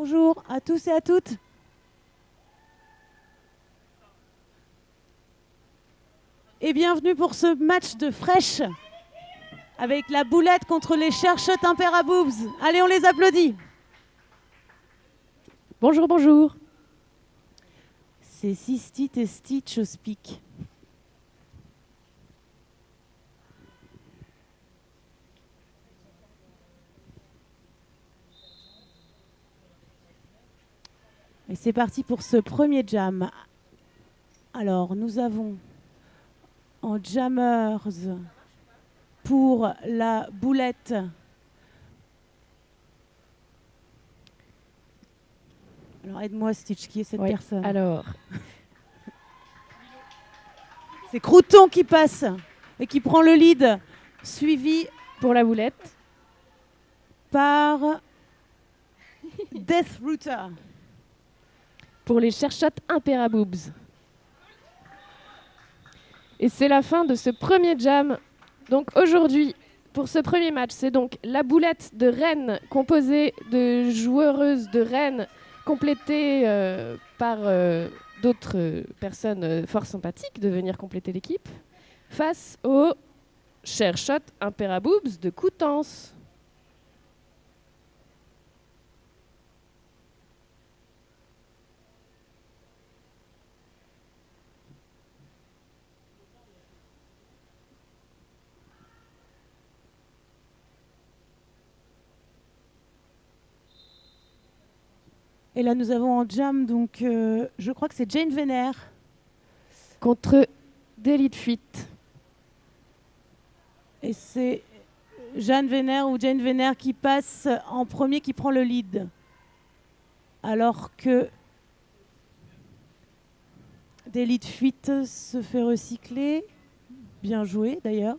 Bonjour à tous et à toutes. Et bienvenue pour ce match de fraîche avec la boulette contre les cherchettes Imperaboobs. Allez, on les applaudit. Bonjour, bonjour. C'est Sistit et Stitch au speak. Et c'est parti pour ce premier jam. Alors, nous avons en jammers pour la boulette alors aide-moi Stitch, qui est cette personne? Alors, c'est Crouton qui passe et qui prend le lead, suivi pour la boulette, par Death Router. pour les cherchottes Imperaboobs. Et c'est la fin de ce premier jam. Donc aujourd'hui, pour ce premier match, c'est donc la boulette de Rennes, composée de joueuses de Rennes, complétée par d'autres personnes fort sympathiques de venir compléter l'équipe, face aux cherchottes Imperaboobs de Coutances. Et là, nous avons en jam, donc je crois que c'est Jane Venner. Contre Délit de fuite. Et c'est Jeanne Venner ou Jane Venner qui passe en premier, qui prend le lead. Alors que Délit de fuite se fait recycler. Bien joué, d'ailleurs.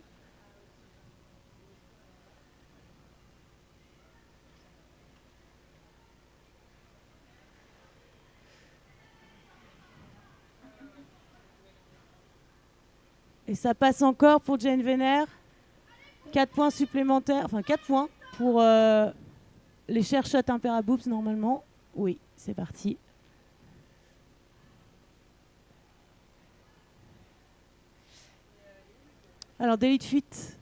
Et ça passe encore pour Jane Venner. 4 points supplémentaires, enfin 4 points pour les cherchottes Imperaboobs normalement. Oui, c'est parti. Alors, délit de fuite.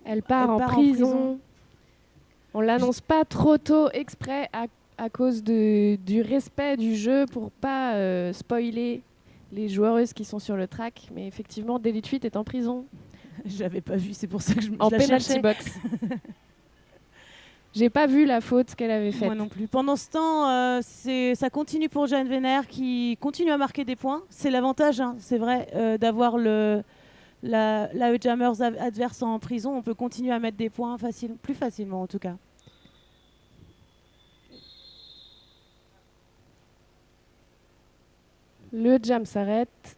Elle part en prison. On l'annonce pas trop tôt exprès à cause du respect du jeu pour pas spoiler les joueuses qui sont sur le track. Mais effectivement, Délit de fuite est en prison. J'avais pas vu, c'est pour ça que je en la penalty cherchais. Box. J'ai pas vu la faute qu'elle avait faite. Moi non plus. Pendant ce temps, ça continue pour Jeanne Venner qui continue à marquer des points. C'est l'avantage, hein, c'est vrai, d'avoir la Jammers adverse en prison. On peut continuer à mettre des points plus facilement en tout cas. Le jam s'arrête.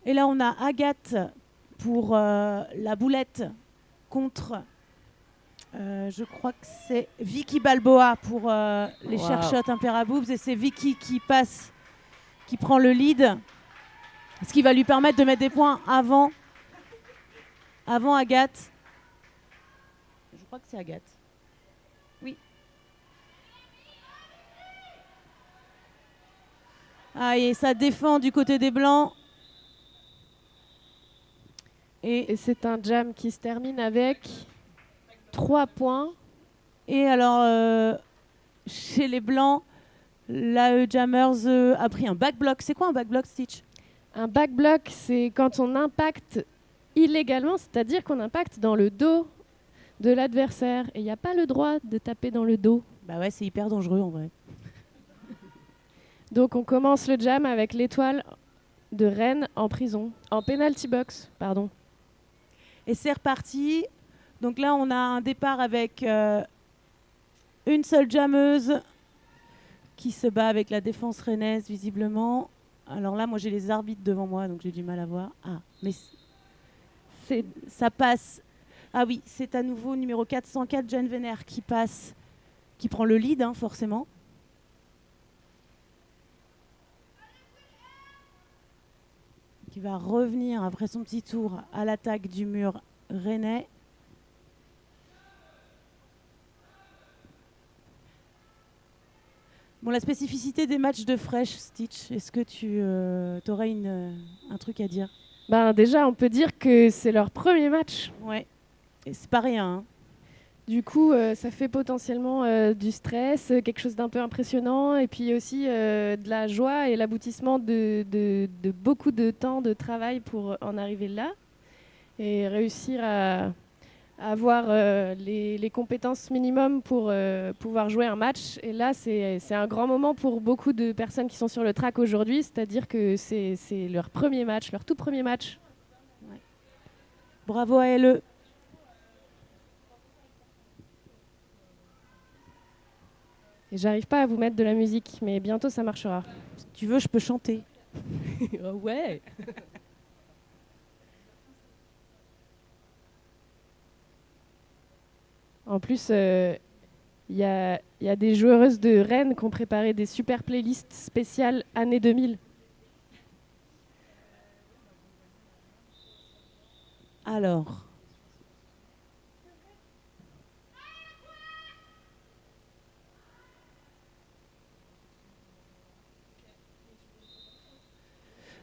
Et là, on a Agathe pour la boulette contre, je crois que c'est Vicky Balboa pour les cherchottes Imperaboobs. Et c'est Vicky qui passe, qui prend le lead. Ce qui va lui permettre de mettre des points avant Agathe. Je crois que c'est Agathe. Oui. Ah, et ça défend du côté des Blancs. Et c'est un jam qui se termine avec 3 points. Et alors, chez les Blancs, la Jammers a pris un backblock. C'est quoi un backblock, Stitch? Un backblock, c'est quand on impacte illégalement, c'est-à-dire qu'on impacte dans le dos de l'adversaire. Et il n'y a pas le droit de taper dans le dos. Bah ouais, c'est hyper dangereux en vrai. Donc on commence le jam avec l'étoile de Rennes en prison, en penalty box, pardon. Et c'est reparti Donc là, on a un départ avec une seule jammeuse qui se bat avec la défense rennaise, visiblement. Alors là, moi, j'ai les arbitres devant moi, donc j'ai du mal à voir. Ah, mais ça passe. Ah oui, c'est à nouveau numéro 404, Jane Venner, qui passe, qui prend le lead, hein, forcément. Qui va revenir après son petit tour à l'attaque du mur rennais. Bon, la spécificité des matchs de Fresh, Stitch, est-ce que tu aurais un truc à dire? Ben, déjà, on peut dire que c'est leur premier match. Ouais, et c'est pas rien. Hein. Du coup, ça fait potentiellement du stress, quelque chose d'un peu impressionnant, et puis aussi de la joie et l'aboutissement de beaucoup de temps de travail pour en arriver là, et réussir à avoir les compétences minimum pour pouvoir jouer un match. Et là, c'est un grand moment pour beaucoup de personnes qui sont sur le track aujourd'hui, c'est-à-dire que c'est leur premier match, leur tout premier match. Ouais. Bravo à LE. Et j'arrive pas à vous mettre de la musique, mais bientôt ça marchera. Si tu veux, je peux chanter. Oh ouais. En plus, il y a des joueuses de Rennes qui ont préparé des super playlists spéciales année 2000. Alors.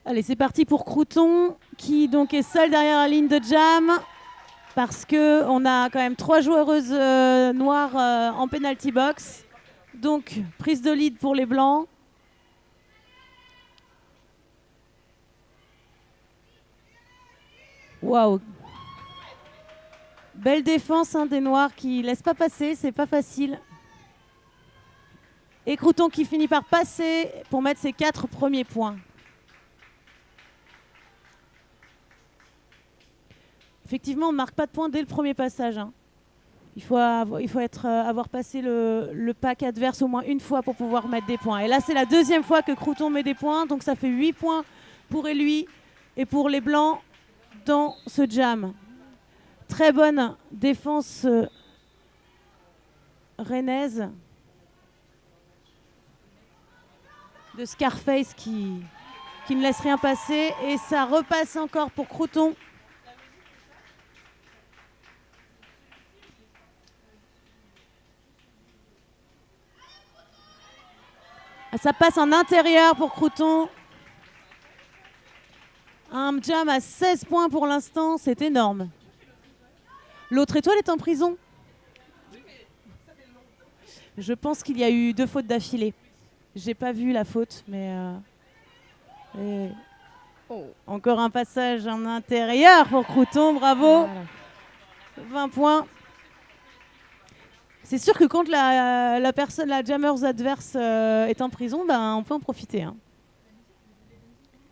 Allez, c'est parti pour Crouton, qui donc est seule derrière la ligne de jam. Parce qu'on a quand même 3 joueuses noires en penalty box. Donc, prise de lead pour les blancs. Waouh! Belle défense des noirs qui ne laissent pas passer, c'est pas facile. Et Crouton qui finit par passer pour mettre ses 4 premiers points. Effectivement, on ne marque pas de points dès le premier passage. Hein. Il faut avoir passé le pack adverse au moins une fois pour pouvoir mettre des points. Et là, c'est la deuxième fois que Crouton met des points. Donc ça fait 8 points pour lui et pour les Blancs dans ce jam. Très bonne défense rennaise de Scarface qui ne laisse rien passer. Et ça repasse encore pour Crouton. Ça passe en intérieur pour Crouton. Un jam à 16 points pour l'instant, c'est énorme. L'autre étoile est en prison. Je pense qu'il y a eu 2 fautes d'affilée. J'ai pas vu la faute, mais... Encore un passage en intérieur pour Crouton, bravo. Voilà. 20 points. C'est sûr que quand la jammers adverse est en prison, ben, on peut en profiter. Hein.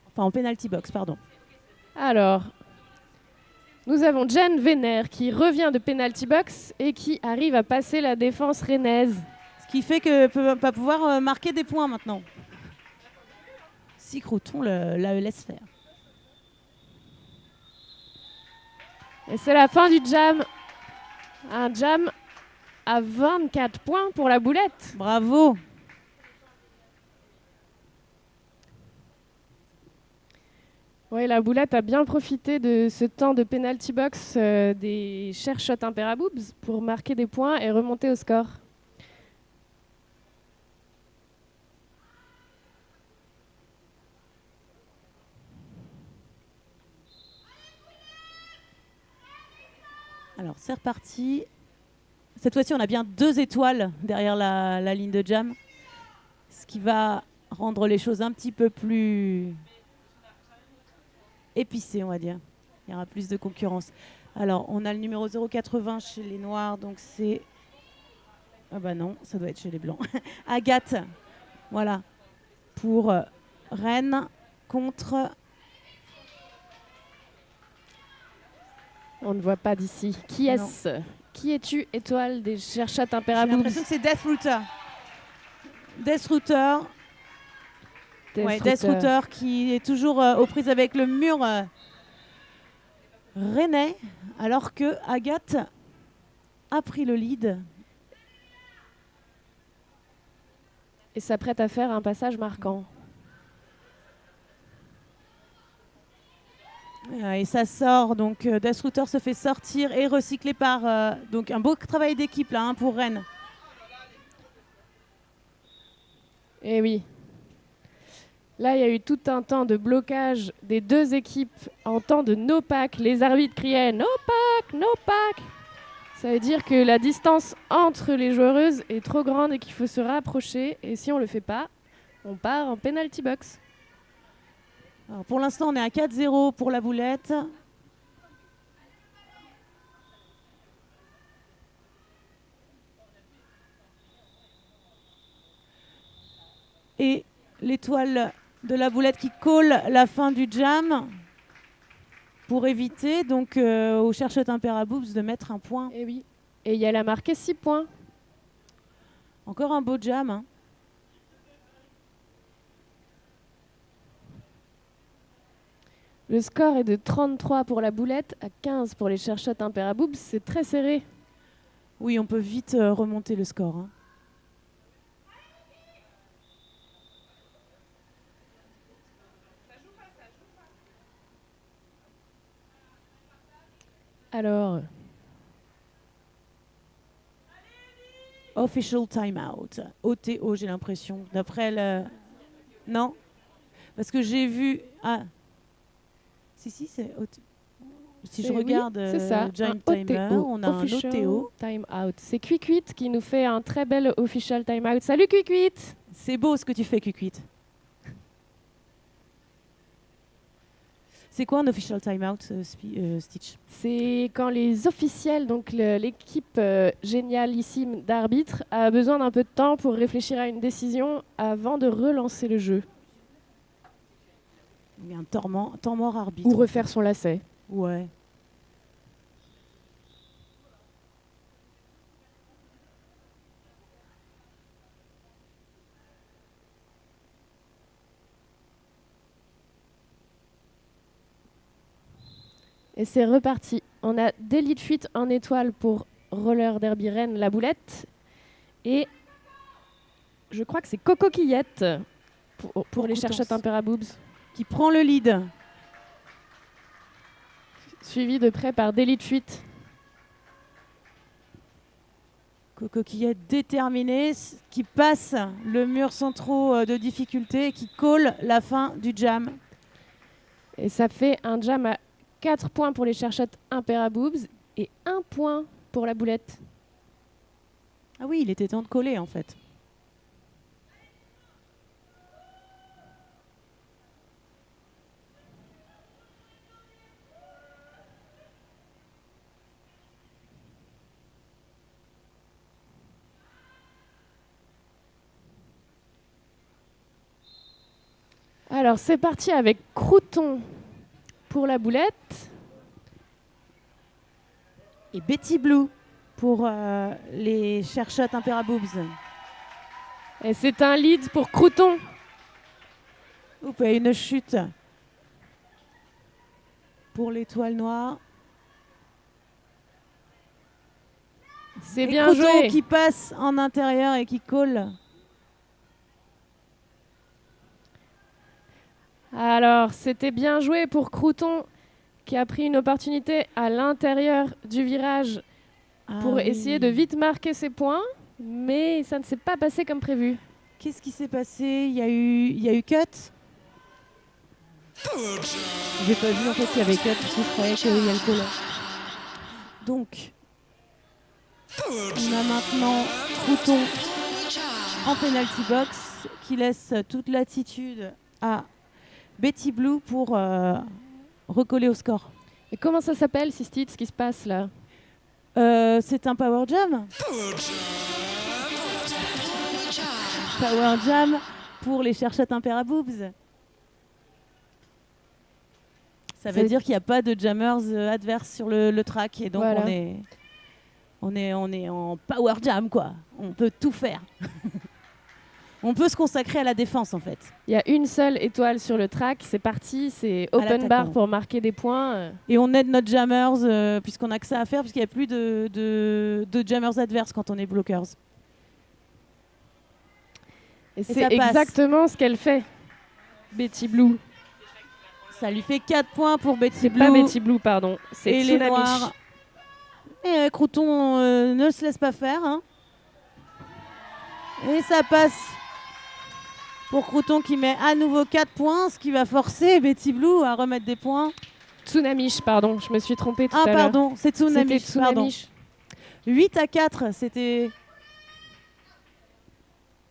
Enfin, en penalty box, pardon. Alors, nous avons Jane Venner qui revient de penalty box et qui arrive à passer la défense rennaise. Ce qui fait qu'elle ne va pouvoir marquer des points maintenant. Si Crouton la laisse faire. Et c'est la fin du jam. Un jam à 24 points pour la boulette. Bravo. Oui, la boulette a bien profité de ce temps de penalty box des Share Shot Imperaboobs pour marquer des points et remonter au score. Alors, c'est reparti. Cette fois-ci, on a bien 2 étoiles derrière la ligne de jam, ce qui va rendre les choses un petit peu plus épicées, on va dire. Il y aura plus de concurrence. Alors, on a le numéro 080 chez les Noirs, donc c'est... Ah bah non, ça doit être chez les Blancs. Agathe, voilà, pour Rennes contre On ne voit pas d'ici. Qui est-ce? Qui es-tu, étoile des Cherchats J'ai Imperaboobs? l'impression que c'est Death Router. Death Router qui est toujours aux prises avec le mur rennais, alors que Agathe a pris le lead. Et s'apprête à faire un passage marquant. Et ça sort, donc Death Router se fait sortir et recycler par... donc un beau travail d'équipe là pour Rennes. Eh oui. Là, il y a eu tout un temps de blocage des deux équipes en temps de no pack. Les arbitres criaient no pack, no pack. Ça veut dire que la distance entre les joueuses est trop grande et qu'il faut se rapprocher. Et si on le fait pas, on part en penalty box. Alors, pour l'instant, on est à 4-0 pour la boulette. Et l'étoile de la boulette qui colle la fin du jam pour éviter donc aux chercheurs Imperaboobs de mettre un point. Et oui. Et il y a la marquée 6 points. Encore un beau jam. Hein. Le score est de 33 pour la boulette, à 15 pour les chercheurs Imperaboobs. C'est très serré. Oui, on peut vite remonter le score. Hein. Alors, official timeout. OTO, j'ai l'impression. D'après le... Non. Parce que j'ai vu... Ah. Si, c'est... Si je regarde c'est ça, Giant un Timer, OTO, on a un OTO. Timeout. C'est Quiquit qui nous fait un très bel official timeout. Salut Quiquit! C'est beau ce que tu fais, Quiquit. C'est quoi un official timeout, Stitch? C'est quand les officiels, donc l'équipe génialissime d'arbitres, a besoin d'un peu de temps pour réfléchir à une décision avant de relancer le jeu. Il y a un temps mort arbitre. Ou refaire son lacet. Ouais. Et c'est reparti. On a délit de fuite en étoile pour Roller Derby Rennes, la boulette. Et je crois que c'est Coco Quillette pour les chercheurs Imperaboobs. Qui prend le lead. Suivi de près par délit de fuite. Coco Quillette déterminé, qui passe le mur sans trop de difficulté et qui colle la fin du jam. Et ça fait un jam à 4 points pour les chercheurs Imperaboobs et 1 point pour la boulette. Ah oui, il était temps de coller en fait. Alors c'est parti avec Crouton pour la boulette. Et Betty Blue pour les chercheurs Imperaboobs. Et c'est un lead pour Crouton. Oups, et une chute pour l'étoile noire. C'est et bien Crouton joué. Qui passe en intérieur et qui colle. Alors, c'était bien joué pour Crouton qui a pris une opportunité à l'intérieur du virage pour essayer de vite marquer ses points, mais ça ne s'est pas passé comme prévu. Qu'est-ce qui s'est passé? Il y a eu cut. J'ai pas vu en fait qu'il y avait cut, parce que je croyais qu'il y avait le collant. Donc, on a maintenant Crouton en penalty box qui laisse toute l'attitude à Betty Blue pour recoller au score. Et comment ça s'appelle, Sistit, ce qui se passe là? C'est un power jam. Power jam pour les cherchettes Imperaboobs. Ça veut dire qu'il n'y a pas de jammers adverses sur le track et donc Voilà. on est en power jam quoi. On peut tout faire. On peut se consacrer à la défense en fait. Il y a une seule étoile sur le track, c'est parti, c'est À open bar l'attaquant. pour marquer des points. Et on aide notre jammers puisqu'on a que ça à faire puisqu'il n'y a plus de jammers adverses quand on est blockers. Et ça c'est passe. exactement ce qu'elle fait, Betty Blue. Ça lui fait 4 points pour Betty C'est Blue. pas Betty Blue, pardon. C'est Et les Tsunami. noirs. Et Crouton ne se laisse pas faire. Hein. Et ça passe pour Crouton qui met à nouveau 4 points, ce qui va forcer Betty Blue à remettre des points. Tsunamish, pardon, je me suis trompée tout Ah à l'heure. pardon, c'est Tsunami. C'était Tsunamish. 8-4, c'était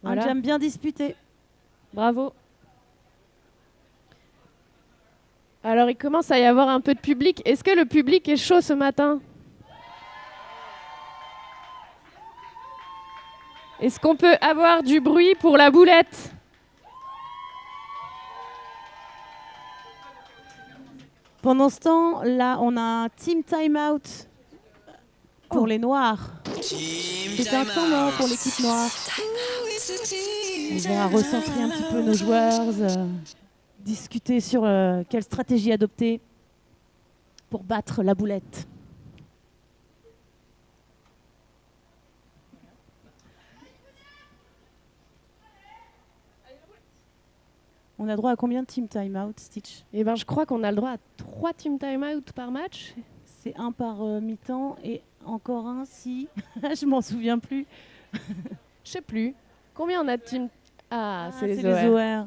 Voilà. un jam bien disputé. Bravo. Alors, il commence à y avoir un peu de public. Est-ce que le public est chaud ce matin? Est-ce qu'on peut avoir du bruit pour la boulette? Pendant ce temps, là, on a un team time-out pour les noirs. C'est un temps mort pour l'équipe noire. On va recentrer un petit peu nos joueurs, discuter sur quelle stratégie adopter pour battre la boulette. On a droit à combien de team time-out, Stitch? Eh ben, je crois qu'on a le droit à 3 team time-out par match. C'est un par mi-temps et encore un si... Je m'en souviens plus. Je sais plus. Combien on a de team? Ah, c'est les les OR. OR.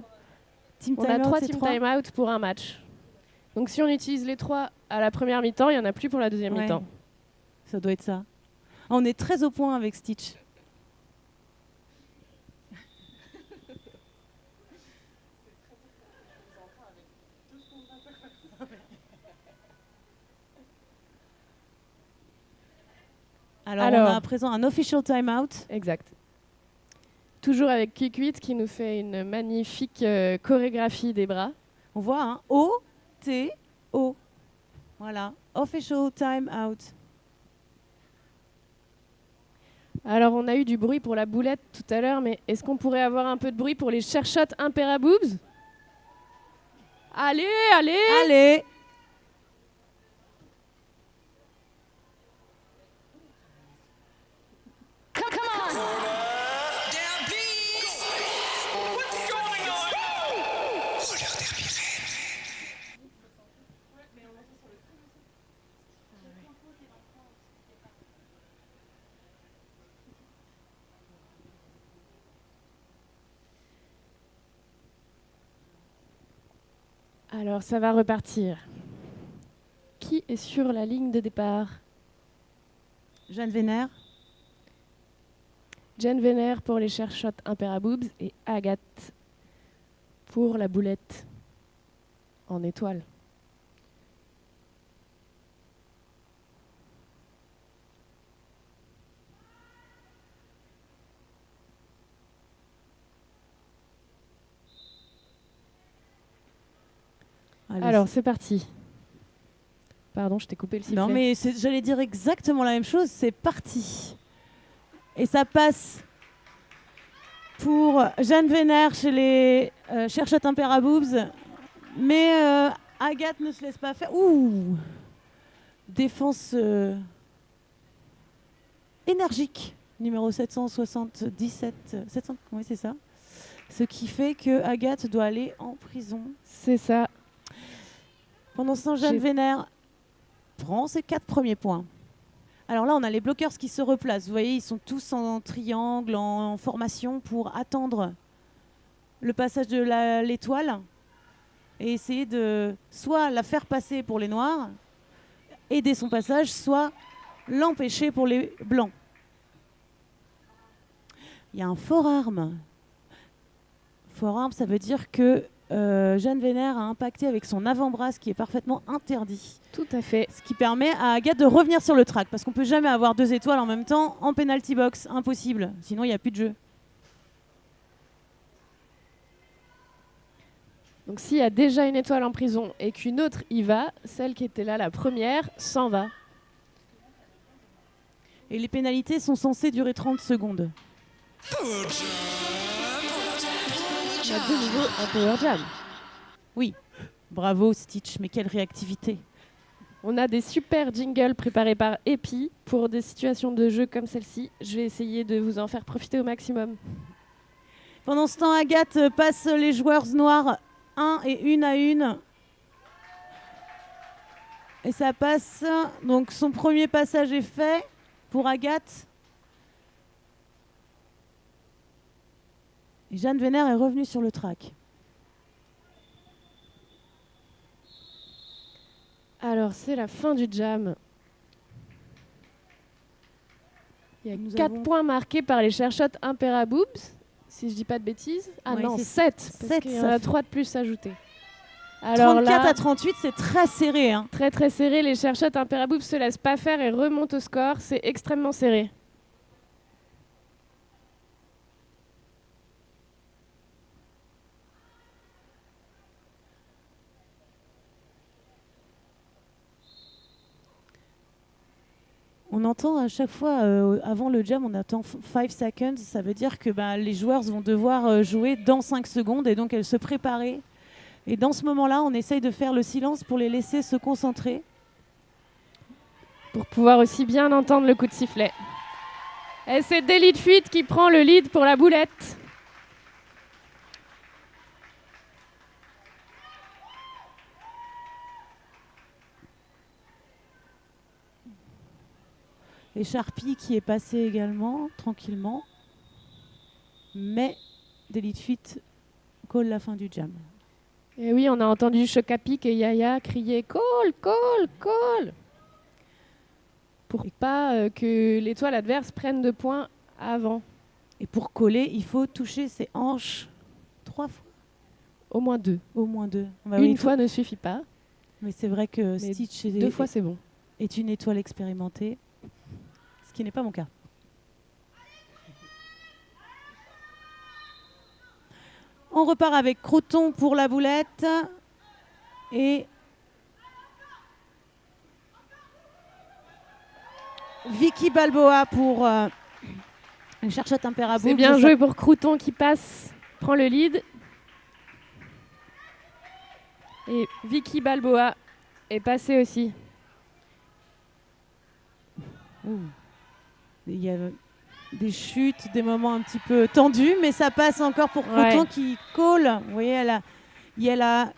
Team On a time-out, 3 c'est team 3. time-out pour un match. Donc si on utilise les 3 à la première mi-temps, il n'y en a plus pour la deuxième Ouais. mi-temps. Ça doit être ça. Ah, on est très au point avec Stitch. Alors, on a à présent un official timeout. Exact. Toujours avec Kikwit qui nous fait une magnifique chorégraphie des bras. On voit un O-T-O. Voilà, official timeout. Alors on a eu du bruit pour la boulette tout à l'heure, mais est-ce qu'on pourrait avoir un peu de bruit pour les Chershot Imperaboobs? Allez, allez! Allez! Alors ça va repartir. Qui est sur la ligne de départ? Jeanne Vénère. Jen Venner pour les Chershot Imperaboobs et Agathe pour la boulette en étoile. Allez, Alors c'est parti. Pardon, je t'ai coupé le sifflet. non, mais j'allais dire exactement la même chose. C'est parti. Et ça passe pour Jeanne Vénère chez les Chershot Imperaboobs. Mais Agathe ne se laisse pas faire. Ouh! Défense énergique. Numéro 777. Oui, c'est ça. Ce qui fait que Agathe doit aller en prison. C'est ça. Pendant ce temps, Jeanne Vénère prend ses 4 premiers points. Alors là, on a les bloqueurs qui se replacent. Vous voyez, ils sont tous en triangle, en formation pour attendre le passage de l'étoile et essayer de soit la faire passer pour les noirs, aider son passage, soit l'empêcher pour les blancs. Il y a un forearm. Forearm, ça veut dire que Jeanne Vénère a impacté avec son avant-bras, ce qui est parfaitement interdit. Tout à fait. Ce qui permet à Agathe de revenir sur le track, parce qu'on ne peut jamais avoir 2 étoiles en même temps en penalty box. Impossible, sinon il n'y a plus de jeu. Donc s'il y a déjà une étoile en prison et qu'une autre y va, celle qui était là la première s'en va. Et les pénalités sont censées durer 30 secondes. On a de nouveau un Power Jam. Oui, bravo Stitch, mais quelle réactivité. On a des super jingles préparés par Epi pour des situations de jeu comme celle-ci. Je vais essayer de vous en faire profiter au maximum. Pendant ce temps, Agathe passe les joueurs noirs un et une à une. Et ça passe. Donc son premier passage est fait pour Agathe. Et Jeanne Vénère est revenue sur le track. Alors, c'est la fin du jam. Il y a 4 points marqués par les Cherchottes Imperaboobs, si je dis pas de bêtises. Ah ouais, non, 7, parce qu'il y en a 3 de plus ajoutés. Alors 34 à 38, c'est très serré. Hein. Très très serré. Les Cherchottes Imperaboobs se laissent pas faire et remontent au score. C'est extrêmement serré. On entend à chaque fois, avant le jam, on attend 5 seconds. Ça veut dire que les joueurs vont devoir jouer dans 5 secondes et donc elles se préparer. Et dans ce moment-là, on essaye de faire le silence pour les laisser se concentrer. Pour pouvoir aussi bien entendre le coup de sifflet. Et c'est Delete Fuite qui prend le lead pour la boulette. Et Sharpie qui est passé également, tranquillement. Mais Delete Fuite call la fin du jam. Et oui, on a entendu Chocapic et Yaya crier « Call, call, call !» pour pas que l'étoile adverse prenne de points avant. Et pour coller, il faut toucher ses hanches 3 fois. Au moins 2. Au moins 2. Une fois ne suffit pas. Mais c'est vrai que Stitch 2 fois c'est bon. Est une étoile expérimentée, ce qui n'est pas mon cas. On repart avec Croton pour la boulette et Vicky Balboa pour une Cherchotte Imperaboobs. C'est bien joué pour Crouton qui passe, prend le lead. Et Vicky Balboa est passée aussi. Il y a des chutes, des moments un petit peu tendus, mais ça passe encore pour Croton qui colle. Vous voyez, elle a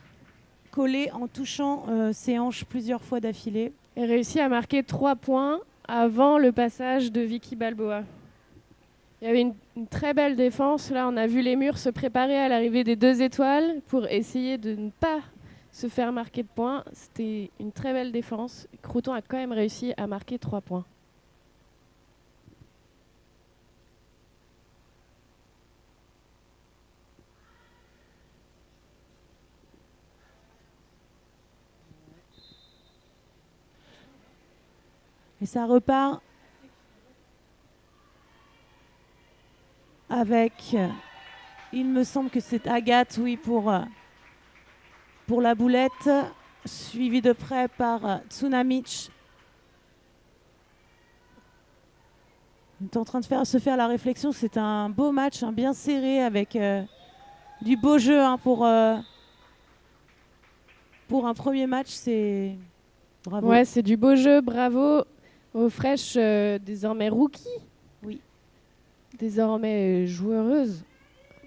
collé en touchant ses hanches plusieurs fois d'affilée. Et réussit à marquer 3 points avant le passage de Vicky Balboa. Il y avait une très belle défense. Là, on a vu les murs se préparer à l'arrivée des 2 étoiles pour essayer de ne pas se faire marquer de points. C'était une très belle défense. Croton a quand même réussi à marquer 3 points. Et ça repart avec, il me semble que c'est Agathe, oui, pour la boulette, suivi de près par Tsunamich. On est en train de se faire la réflexion, c'est un beau match, bien serré, avec du beau jeu pour un premier match, c'est bravo. Ouais, c'est du beau jeu, bravo aux fraîches désormais rookies. Oui. Désormais joueuses.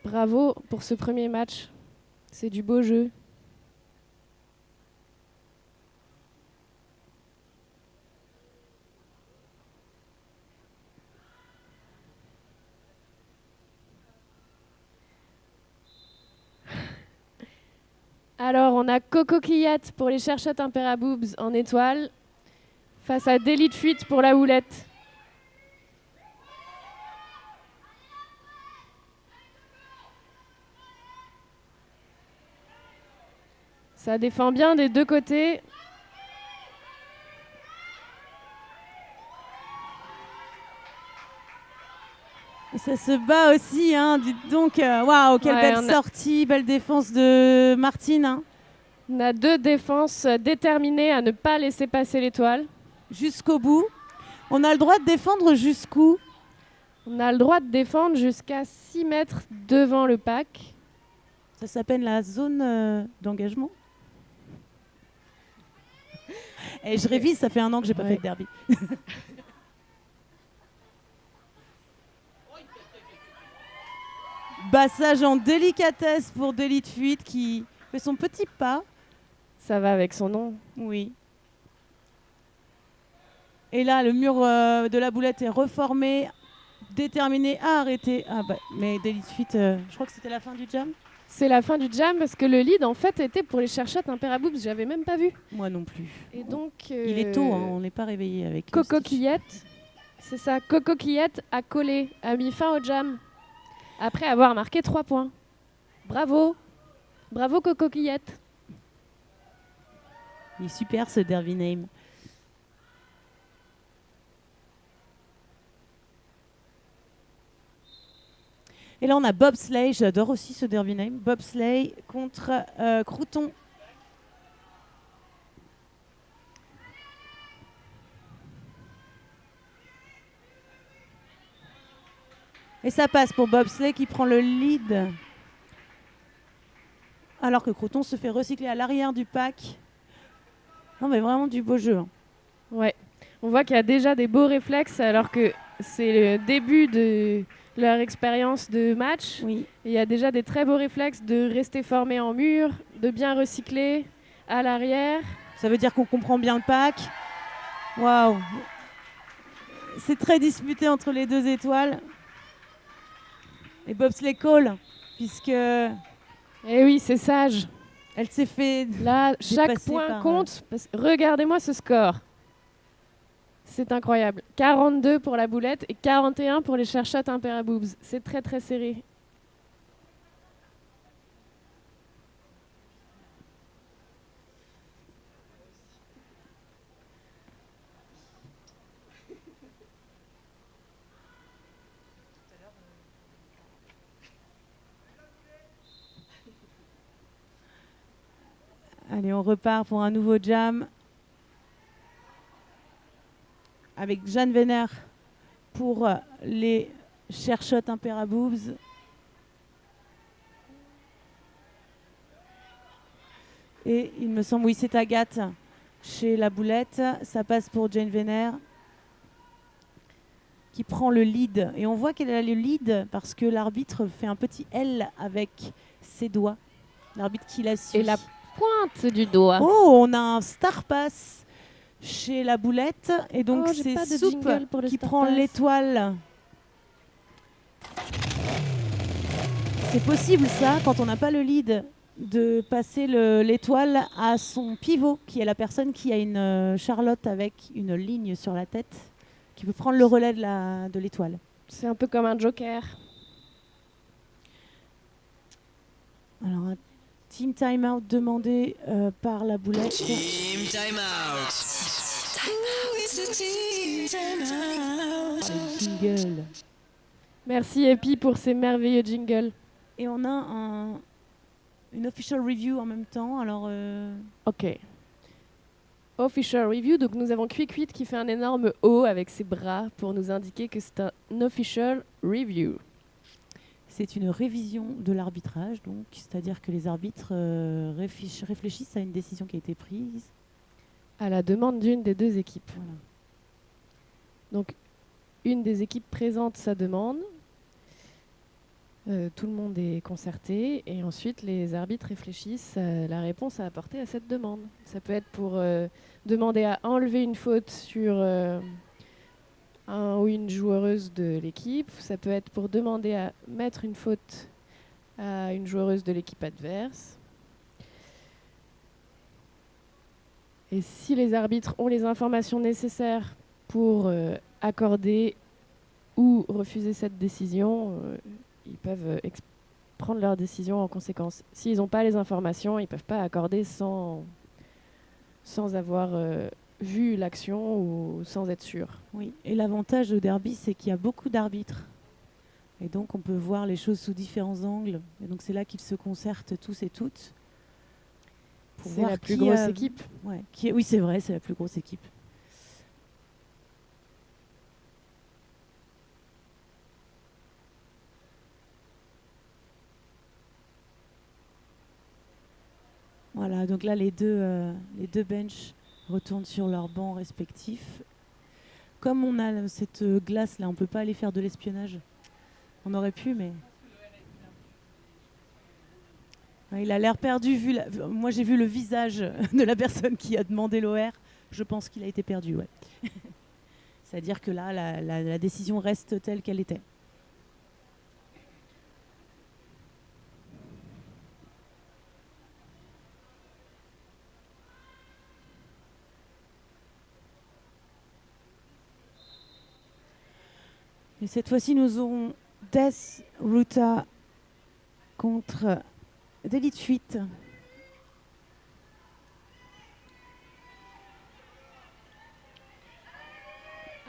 Bravo pour ce premier match. C'est du beau jeu. Alors, on a Coco Quillette pour les Cherchottes Imperaboobs en étoile, face à Delete Fuite pour la boulette. Ça défend bien des 2 côtés. Ça se bat aussi, hein, dites donc. Waouh, quelle belle sortie, belle défense de Martine. Hein. On a 2 défenses déterminées à ne pas laisser passer l'étoile. Jusqu'au bout. On a le droit de défendre jusqu'où? On a le droit de défendre jusqu'à 6 mètres devant le pack. Ça s'appelle la zone d'engagement. Et je révise, ça fait 1 an que j'ai pas fait de derby. Bassage en délicatesse pour Delete Fuite qui fait son petit pas. Ça va avec son nom. Oui. Et là, le mur de la boulette est reformé, déterminé à arrêter. Ah bah, mais Delete Fuite, je crois que c'était la fin du jam. C'est la fin du jam parce que le lead en fait était pour les cherchettes Imperaboobs, j'avais même pas vu. Moi non plus. Et donc il est tôt, hein, on n'est pas réveillé avec Coco Quillette. C'est ça, Coco Quillette a collé, a mis fin au jam après avoir marqué 3 points. Bravo. Bravo Coco Quillette. Il est super ce derby name. Et là, on a Bobsleigh. J'adore aussi ce derby name. Bobsleigh contre Crouton. Et ça passe pour Bobsleigh qui prend le lead. Alors que Crouton se fait recycler à l'arrière du pack. Non, mais vraiment du beau jeu. Hein. Ouais. On voit qu'il y a déjà des beaux réflexes alors que c'est le début de leur expérience de match. Oui. Il y a déjà des très beaux réflexes de rester formé en mur, de bien recycler à l'arrière. Ça veut dire qu'on comprend bien le pack. Waouh. C'est très disputé entre les 2 étoiles. Et Bobsleigh call, puisque... Eh oui, c'est sage. Elle s'est fait... Là, chaque point compte. Regardez-moi ce score. C'est incroyable. 42 pour la boulette et 41 pour les cherchettes Imperaboobs. C'est très très serré. Allez, on repart pour un nouveau jam. Avec Jeanne Vénère pour les cherchettes Imperaboobs. Et il me semble, oui, c'est Agathe chez la boulette. Ça passe pour Jane Vénère qui prend le lead. Et on voit qu'elle a le lead parce que l'arbitre fait un petit L avec ses doigts. L'arbitre qui la suit. Et la pointe du doigt. Oh, on a un star pass chez la boulette. Et donc c'est Soupe qui prend l'étoile. C'est possible ça, quand on n'a pas le lead, de passer l'étoile à son pivot, qui est la personne qui a une Charlotte avec une ligne sur la tête, qui veut prendre le relais de l'étoile. C'est un peu comme un joker. Alors, un team timeout demandé par la boulette. Team timeout. Jingle. Merci Epi pour ces merveilleux jingles. Et on a une official review en même temps. Alors, Ok. Official review, donc nous avons Quick qui fait un énorme O avec ses bras pour nous indiquer que c'est un official review. C'est une révision de l'arbitrage, donc c'est-à-dire que les arbitres réfléchissent à une décision qui a été prise. À la demande d'une des 2 équipes. Voilà. Donc, une des équipes présente sa demande. Tout le monde est concerté et ensuite les arbitres réfléchissent à la réponse à apporter à cette demande. Ça peut être pour demander à enlever une faute sur un ou une joueuse de l'équipe. Ça peut être pour demander à mettre une faute à une joueuse de l'équipe adverse. Et si les arbitres ont les informations nécessaires pour accorder ou refuser cette décision, ils peuvent prendre leur décision en conséquence. S'ils n'ont pas les informations, ils ne peuvent pas accorder sans avoir vu l'action ou sans être sûr. Oui, et l'avantage au derby, c'est qu'il y a beaucoup d'arbitres. Et donc, on peut voir les choses sous différents angles. Et donc, c'est là qu'ils se concertent tous et toutes. Pour C'est voir la plus qui grosse a- équipe. Ouais, oui, c'est vrai, c'est la plus grosse équipe. Voilà, donc là, les deux benches retournent sur leurs bancs respectifs. Comme on a cette glace là, on peut pas aller faire de l'espionnage. On aurait pu, mais ouais, il a l'air perdu. Moi, j'ai vu le visage de la personne qui a demandé l'OR. Je pense qu'il a été perdu, ouais. C'est-à-dire que là, la décision reste telle qu'elle était. Et cette fois-ci, nous aurons Death Ruta contre Delete Fuite.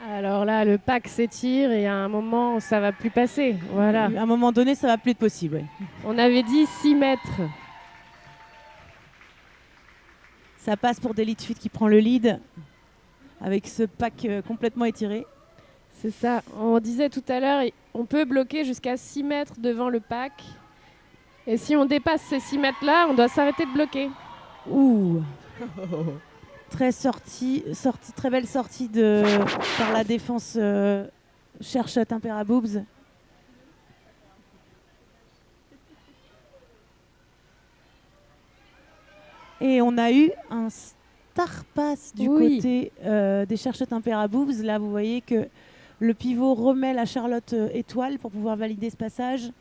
Alors là, le pack s'étire et à un moment, ça va plus passer. Voilà. À un moment donné, ça va plus être possible. Ouais. On avait dit 6 mètres. Ça passe pour Delete Fuite qui prend le lead avec ce pack complètement étiré. C'est ça. On disait tout à l'heure, on peut bloquer jusqu'à 6 mètres devant le pack. Et si on dépasse ces 6 mètres-là, on doit s'arrêter de bloquer. Ouh. Très belle sortie par la défense Cherchot Imperaboobs. Et on a eu un star pass du côté des Cherchot Imperaboobs. Là, vous voyez que le pivot remet la Charlotte étoile pour pouvoir valider ce passage.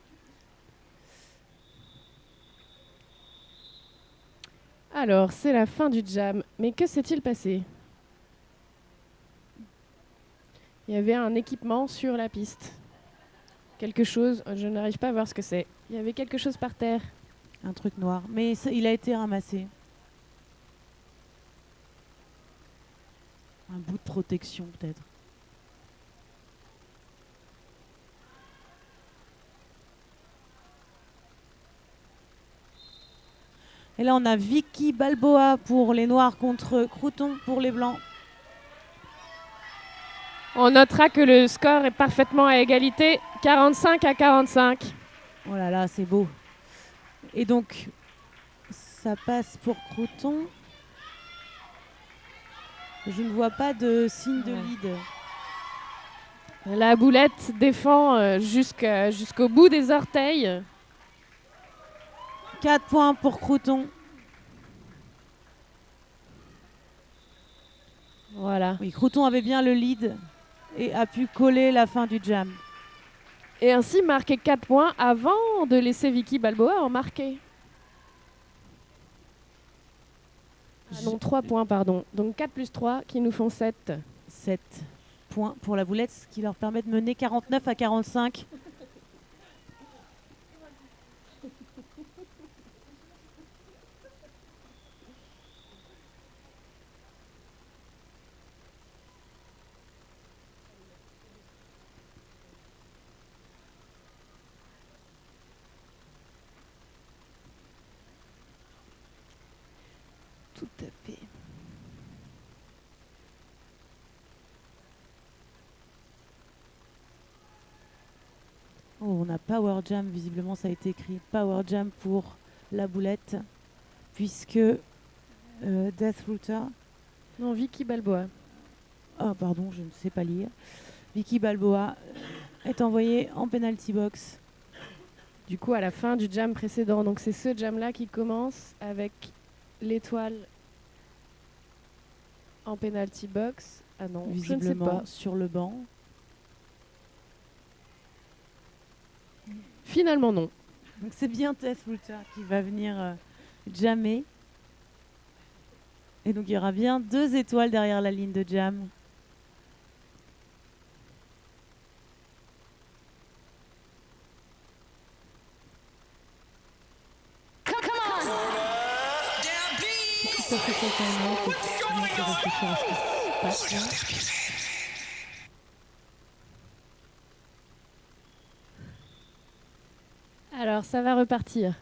Alors, c'est la fin du jam. Mais que s'est-il passé? Il y avait un équipement sur la piste. Quelque chose, je n'arrive pas à voir ce que c'est. Il y avait quelque chose par terre. Un truc noir. Mais il a été ramassé. Un bout de protection, peut-être. Et là, on a Vicky Balboa pour les noirs contre Crouton pour les blancs. On notera que le score est parfaitement à égalité, 45-45. Oh là là, c'est beau. Et donc, ça passe pour Crouton. Je ne vois pas de signe de lead. La boulette défend jusqu'au bout des orteils. 4 points pour Crouton. Voilà. Oui, Crouton avait bien le lead et a pu coller la fin du jam. Et ainsi marquer 4 points avant de laisser Vicky Balboa en marquer. Ah non, 3 points, pardon. Donc 4 plus 3 qui nous font 7. 7 points pour la boulette, ce qui leur permet de mener 49-45. Tout à fait. Oh, on a Power Jam, visiblement ça a été écrit Power Jam pour la boulette, puisque Death Router. Non, Vicky Balboa. Ah, pardon, je ne sais pas lire. Vicky Balboa est envoyée en penalty box. Du coup, à la fin du jam précédent. Donc c'est ce jam-là qui commence avec l'étoile en penalty box. Ah non, je ne sais Visiblement pas. sur le banc. Finalement, non. Donc c'est bien Death Router qui va venir jammer. Et donc il y aura bien 2 étoiles derrière la ligne de jam. Ça fait quelqu'un d'autre qui réfléchir à ce qui se passe là. Alors ça va repartir.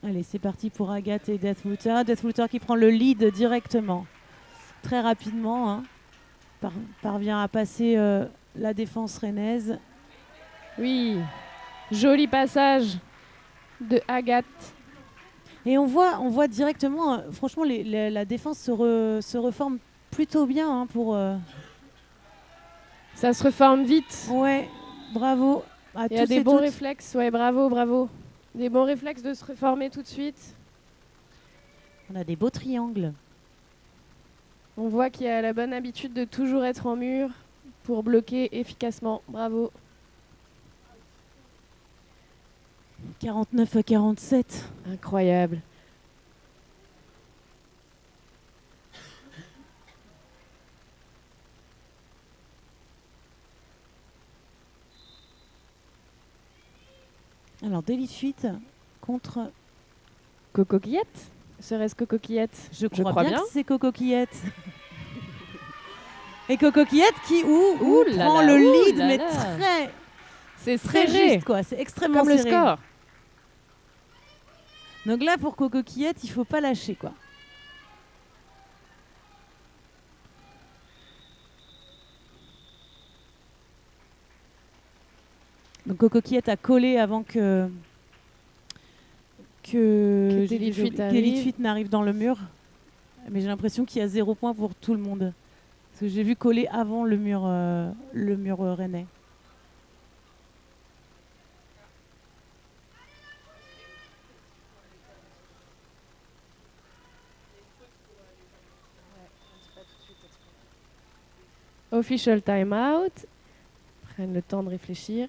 Allez, c'est parti pour Agathe et Deathwooter. Deathwooter qui prend le lead directement. Très rapidement. Hein. Parvient à passer la défense rennaise. Oui, joli passage de Agathe. Et on voit directement, franchement, la défense se reforme plutôt bien hein, pour... Ça se reforme vite. Ouais, bravo à tous Il y a des et bons toutes. réflexes. Ouais, bravo. Des bons réflexes de se reformer tout de suite. On a des beaux triangles. On voit qu'il y a la bonne habitude de toujours être en mur pour bloquer efficacement. Bravo. 49 à 47. Incroyable. Alors, délit de fuite contre... Coco Quillette. Serait-ce Coco Quillette? Je crois bien que c'est Coco Quillette. Et Coco Quillette qui prend le lead, mais c'est très serré. juste, quoi. C'est extrêmement Comme le serré. score. Donc là, pour Coco Quillette, il faut pas lâcher, quoi. Donc Coco Quillette a collé avant que Délit de fuite Délit de fuite n'arrive dans le mur. Mais j'ai l'impression qu'il y a 0 point pour tout le monde. Parce que j'ai vu coller avant le mur rennais. Official time out. Prennent le temps de réfléchir.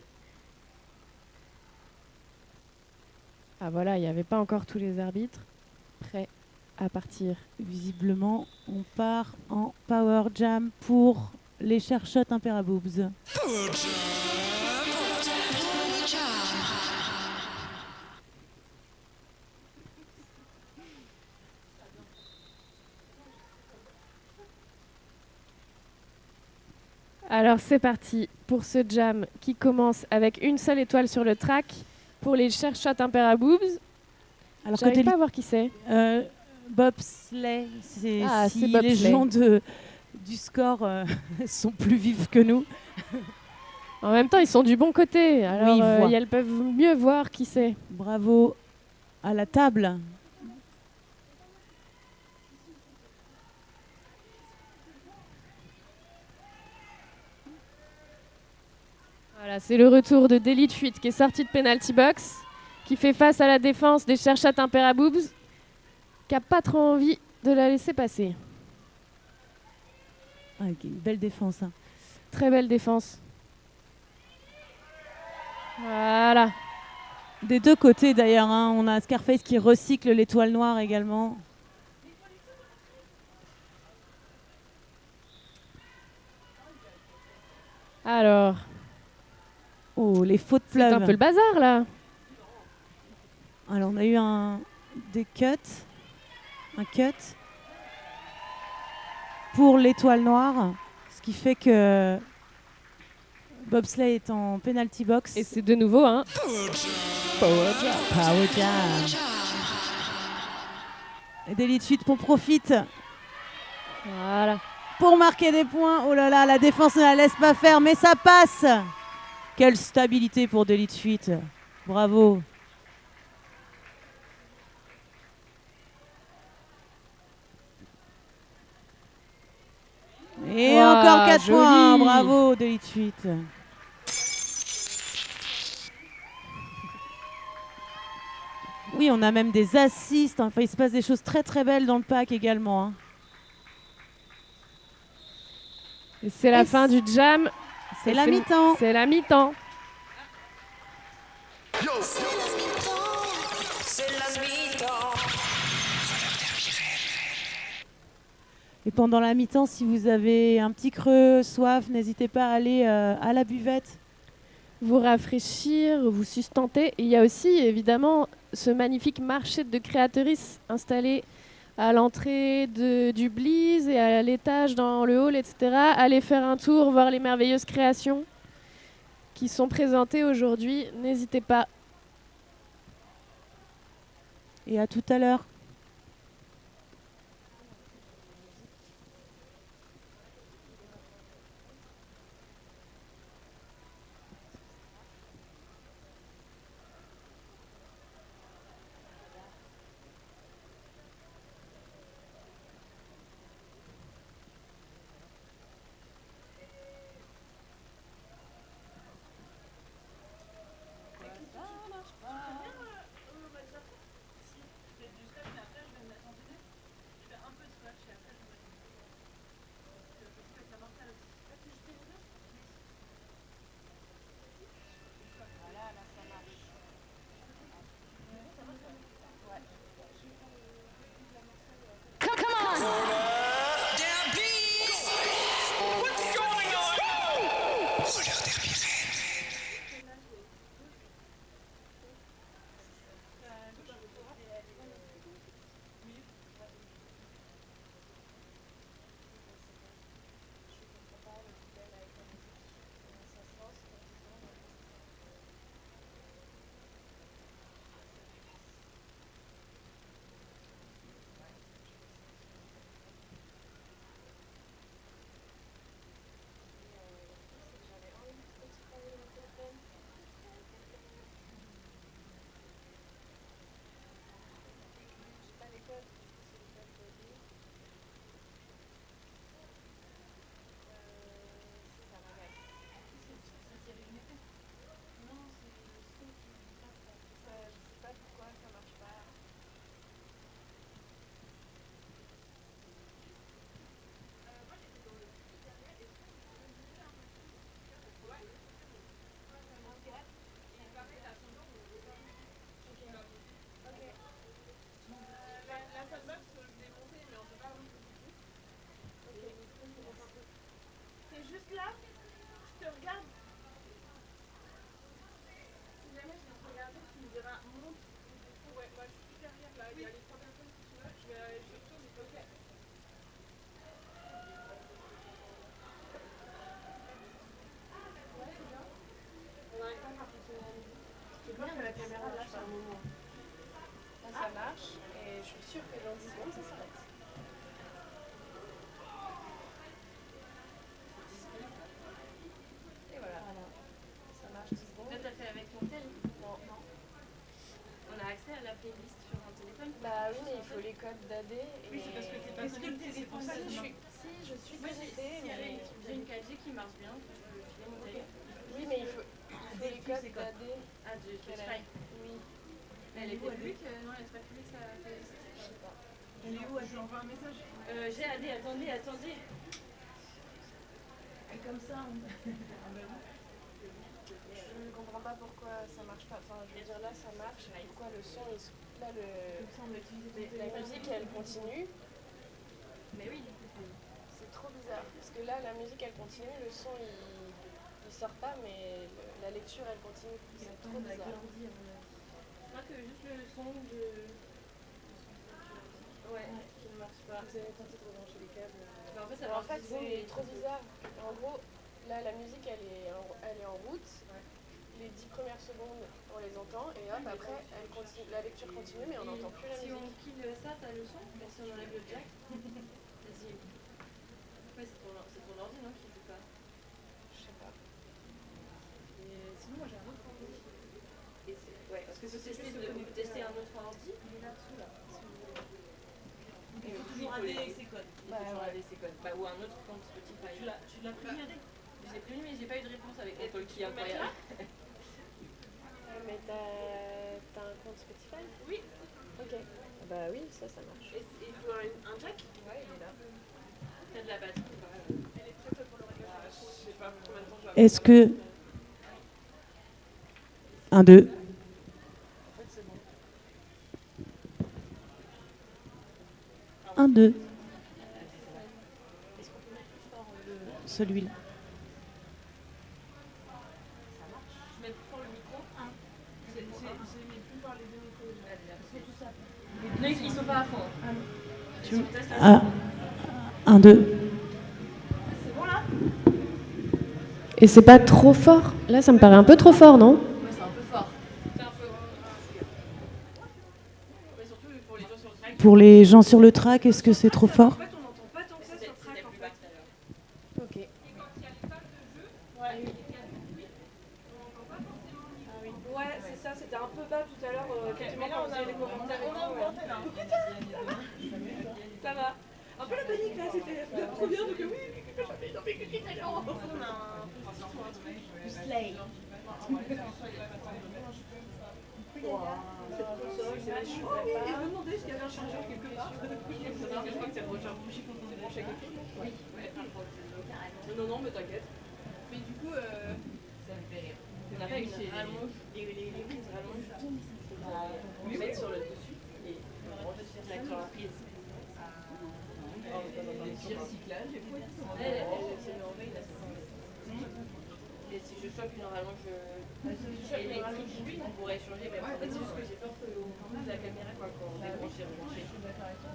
Ah voilà, il n'y avait pas encore tous les arbitres prêts à partir. Visiblement, on part en power jam pour les Chershot Imperaboobs. Alors c'est parti pour ce jam qui commence avec une seule étoile sur le track pour les Chershot Imperaboobs. Alors J'arrive pas à voir qui c'est. Bobsleigh, c'est Ah, si c'est les bobsleigh. gens du score sont plus vifs que nous. En même temps, ils sont du bon côté. Alors ils voient. elles peuvent mieux voir qui c'est. Bravo à la table. Voilà, c'est le retour de Délit de fuite qui est sorti de penalty box, qui fait face à la défense des Chershot Imperaboobs, qui n'a pas trop envie de la laisser passer. Ah, ok, une belle défense. Hein. Très belle défense. Voilà. Des deux côtés d'ailleurs, hein. On a Scarface qui recycle l'étoile noire également. Alors, Oh, les fautes c'est un pleuvent. peu le bazar là. Alors on a eu un cut pour l'étoile noire, ce qui fait que Bobsleigh est en penalty box. Et c'est de nouveau un Power jam. Et Délit de fuite pour profite Voilà. pour marquer des points. Oh là là, la défense ne la laisse pas faire, mais ça passe. Quelle stabilité pour Délit de fuite. Bravo. Et Ouah, encore 4 joli. points. Bravo, Délit de fuite. Oui, on a même des assists. Enfin, il se passe des choses très très belles dans le pack également. Hein. Et c'est la Et fin du jam. C'est la mi-temps. C'est la mi-temps. Et pendant la mi-temps, si vous avez un petit creux, soif, n'hésitez pas à aller à la buvette. Vous rafraîchir, vous sustenter. Et il y a aussi évidemment ce magnifique marché de créatrices installé à l'entrée du Bliss et à l'étage dans le hall, etc. Allez faire un tour, voir les merveilleuses créations qui sont présentées aujourd'hui. N'hésitez pas. Et à tout à l'heure. Bah oui, mais il faut les codes d'AD. Oui, c'est parce que t'es pas connecté, c'est pour ça que Si, je suis connectée. j'ai une 4G qui marche bien, je l'ai montée. Oui, mais il faut les codes d'AD. Ah, du Spotify. Oui. Elle est publique non, elle est pas publique, ça playlist. Je sais pas. Elle est où? Je lui envoie un message. J'ai AD, attendez. Et comme ça, Je ne comprends pas pourquoi ça marche pas. Enfin, je veux dire, là, ça marche. Pourquoi le son, là, la musique, elle continue. Mais oui. C'est trop bizarre. Parce que là, la musique, elle continue. Le son, il sort pas, mais la lecture, elle continue. C'est trop bizarre. Je crois que juste le son de... Ouais, qui ne marche pas. Vous avez tenté de rebrancher les câbles. En fait, c'est trop bizarre. En gros, là, la musique, elle est en route. Ouais. Les 10 premières secondes, on les entend. Et hop, après, la lecture continue, mais on n'entend plus la musique. Si on kill ça, t'as le son? Et si on enlève le jack? Vas-y. Ouais, c'est ton ordi, non, qui joue pas? Je sais pas. Et sinon, moi, j'ai un autre ordi. Ouais, parce que c'est tester un autre ordi. Il est là-dessous, là. Il faut toujours AD avec ses codes. Bah, ou un autre compte Spotify. Tu l'as prévenu AD? Je l'ai prévenu, mais j'ai pas eu de réponse avec mon call qui est incroyable. Mais t'as un compte Spotify? Oui. Ok. Bah oui, ça marche. Et il faut un jack? Ouais, il est là. T'as de la batterie? Elle est prête pour le réglage. Je sais pas combien de temps je vais avoir. Est-ce que... 1, 2. En fait, c'est bon. 1, 2. Celui-là. Je mets plus fort le micro. J'ai mis plus fort les deux micros. Ils sont tous à fond. Les deux, ils sont pas à fond. Ah, 1, 2. Et c'est pas trop fort? Là, ça me paraît un peu trop fort, non? Ouais, c'est un peu fort. C'est un peu. Mais surtout pour les gens sur le track. Pour les gens sur le track, est-ce que c'est trop fort? En fait, on n'entend pas tant que ça sur le track. En fait. Ok. Ouais, c'est ça, c'était un peu bas tout à l'heure. Effectivement, quand on a les commentaires. Ça va. Un peu la panique là, c'était trop bien. Donc oui, j'en fais que quitte à l'heure. On a un truc du slay. Cette console, c'est la chou. Et je me demandais s'il y avait un chargeur quelque part. Je crois que c'est le recharge. C'est branché à quelque chose. Oui. Non, mais t'inquiète. Mais du coup, ça me fait rire. On a fait une rallonge. Et les prises rallonge. On les met sur le dessus. Et on branche direct sur la prise. Les petits recyclages. Et si je chope une rallonge électrique, on pourrait changer. Mais en fait, c'est juste que j'ai peur que au bout de la caméra, quoi, quand on débranche et rebranche. Je suis d'accord avec toi.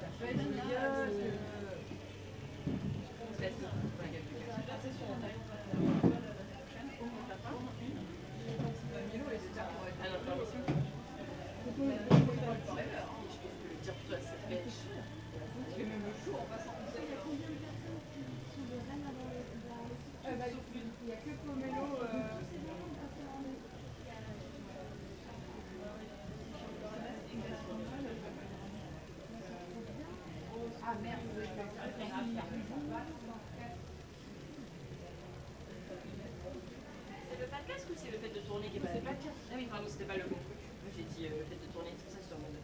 C'est le pas de casque ou c'est le fait de tourner qui est pas... C'est pas de casque. Ah oui, pardon, c'était pas le bon truc. Moi j'ai dit le fait de tourner, tout ça sur mode.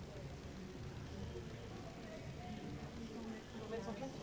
Faut mettre son casque.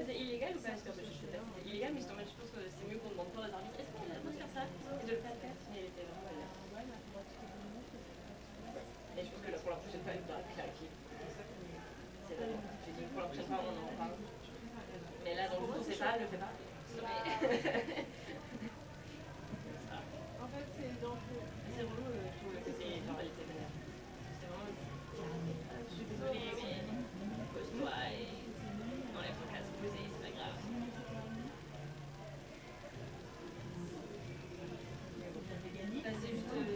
C'est illégal ou pas? C'est illégal, mais je pense que c'est mieux qu'on demande pas aux arbitres. Est-ce qu'on a le droit de faire ça? Et de le pas faire? Mais il était vraiment vénère. Et je pense que là, pour la prochaine fois, il faudra clarifier. C'est là. J'ai dit pour la prochaine fois, on en parle. Mais là, dans le coup, on sait pas, ne le fais pas. En fait, c'est dangereux. C'est relou, je trouve, le côté genre, elle était vénère. C'est vraiment. Je suis désolée, mais pose-toi et enlève ton casque posé, c'est pas grave. Bah, c'est juste. Je trouve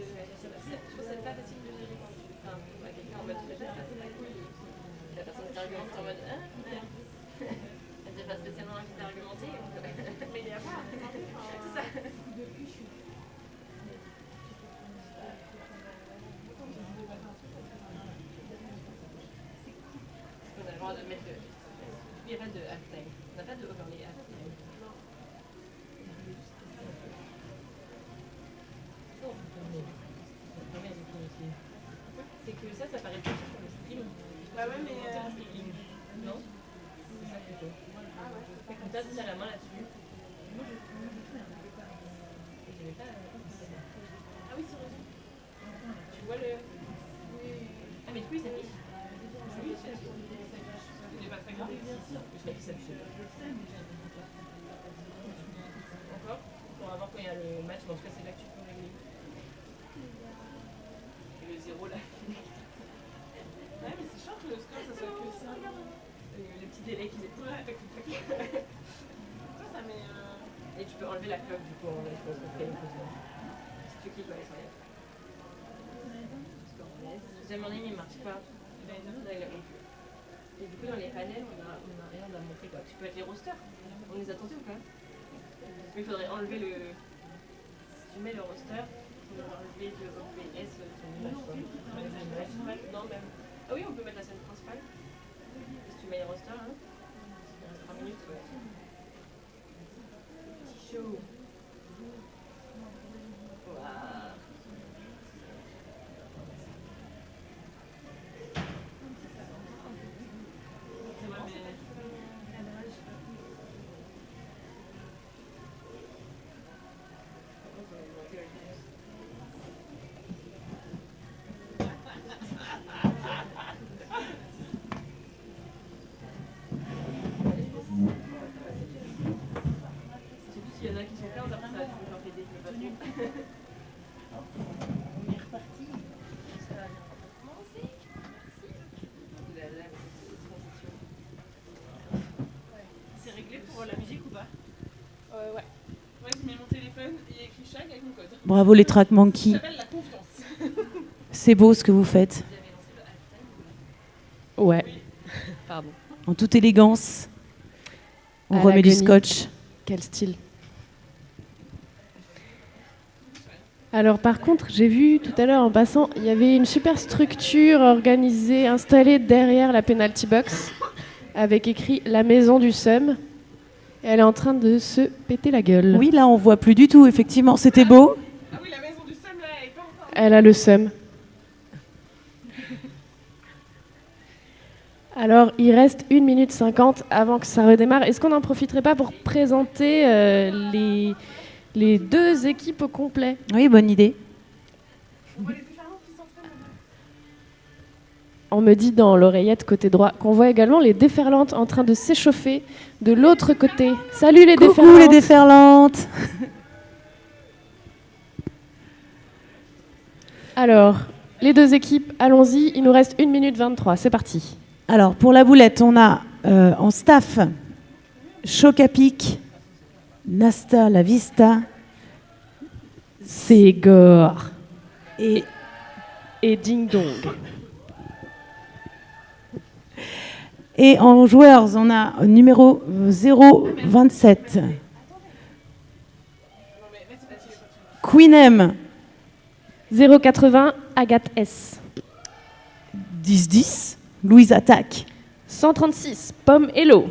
que c'est pas facile de gérer quand tu. Enfin, à quelqu'un en mode ça, c'est pas cool. La personne t'argumente en mode. Elle n'a pas spécialement envie d'argumenter. Mais il y a pas. C'est ça. On a le droit de mettre le. Il n'y a pas de half-time. Bah ouais, mais. Non. C'est ça qu'il faut. Comme ça, tu as la main là-dessus. Ah oui, c'est raison. Tu vois le. Ah, mais du coup, il s'affiche. Oui, c'est sûr. Il n'est pas très grand. Il s'affiche. Encore. On va voir quand il y a le match, mais en tout cas, c'est là que tu peux régler. Et le 0 là. Ouais, mais c'est chiant que le score ça soit que ça. Le petit délai qui est. Ça met. Et tu peux enlever la cloque du coup, je pense qu'on fait une pause. Si tu cliques, ouais, ça y est. Deuxième en ligne, il ne marche pas. Là, il a compris. Et du coup, dans les panels, on a rien à montrer. Quoi. Tu peux mettre les rosters. On les a tentés ou pas? Mais il faudrait enlever le. Si tu mets le roster, il faudrait enlever le OBS ton image. Non, même. Ah oui, on peut mettre la scène principale. Et si tu mets les rosters, hein, il reste 3 minutes. Ouais. Petit show. Waouh. Il y en a qui sont 15, après ça va être leur aider, mais pas trop. On est reparti. Ça va bien. Moi aussi. Merci. C'est réglé pour la musique ou pas? Ouais. Ouais, je mets mon téléphone, il y a écrit Shag avec mon code. Bravo les Track Monkey. Ça s'appelle la confiance. C'est beau ce que vous faites. Ouais. Pardon. En toute élégance. On À remet du l'agonie. scotch. Quel style. Alors par contre, j'ai vu tout à l'heure en passant, il y avait une super structure organisée, installée derrière la penalty box, avec écrit la maison du seum. Et elle est en train de se péter la gueule. Oui, là on voit plus du tout, effectivement. C'était beau. Ah oui, la maison du seum là, elle est pas encore. Elle a le seum. Alors, il reste 1 minute 50 avant que ça redémarre. Est-ce qu'on n'en profiterait pas pour présenter les deux équipes au complet? Oui, bonne idée. On me dit dans l'oreillette côté droit qu'on voit également les déferlantes en train de s'échauffer de l'autre côté. Salut les Coucou déferlantes. les déferlantes. Alors, les deux équipes, allons-y. Il nous reste 1 minute 23. C'est parti. Alors, pour la boulette, on a en staff Choc à pic, Nasta la Vista C'est gore. et Et ding dong. Et en joueurs, on a numéro 027. Queen M, 080, Agathe S. 10-10. Louise Attaque. 136, Pomme Hello.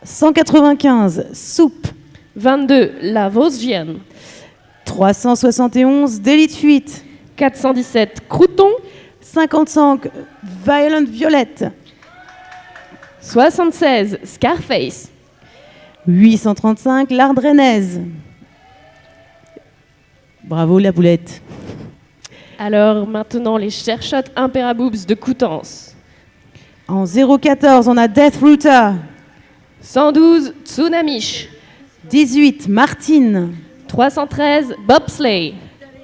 195. Soupe. 22, La Vosgienne. 371. Délit de fuite. 417, Crouton. 55. Violent Violette. 76, Scarface. 835. L'Ardrennaise. Bravo la boulette. Alors maintenant, les Cherchottes Impéraboobs de Coutances. En 014, on a Death Router. 112, Tsunamish. 18. Martine. 313, Bobsleigh.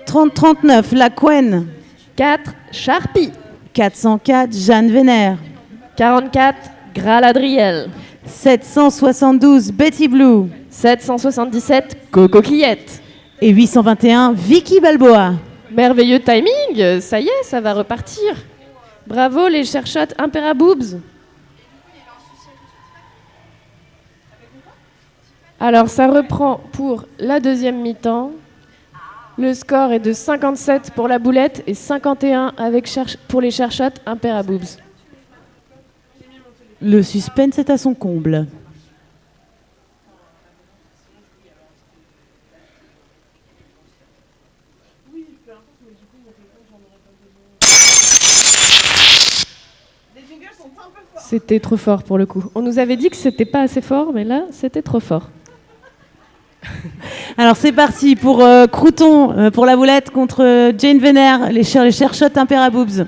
3039. La Quen. 4, Sharpie. 404. Jeanne Vénère. 44, Graladriel. 772. Betty Blue. 777, Cocoquillette. Et 821. Vicky Balboa. Merveilleux timing, ça y est, ça va repartir. Bravo les Cherchottes Impéraboobs. Alors ça reprend pour la deuxième mi-temps. Le score est de 57 pour la boulette et 51 pour les Cherchottes Impéraboobs. Le suspense est à son comble. C'était trop fort pour le coup. On nous avait dit que c'était pas assez fort, mais là, c'était trop fort. Alors c'est parti pour Crouton, pour la boulette contre Jane Venner, les cherchottes Imperaboobs.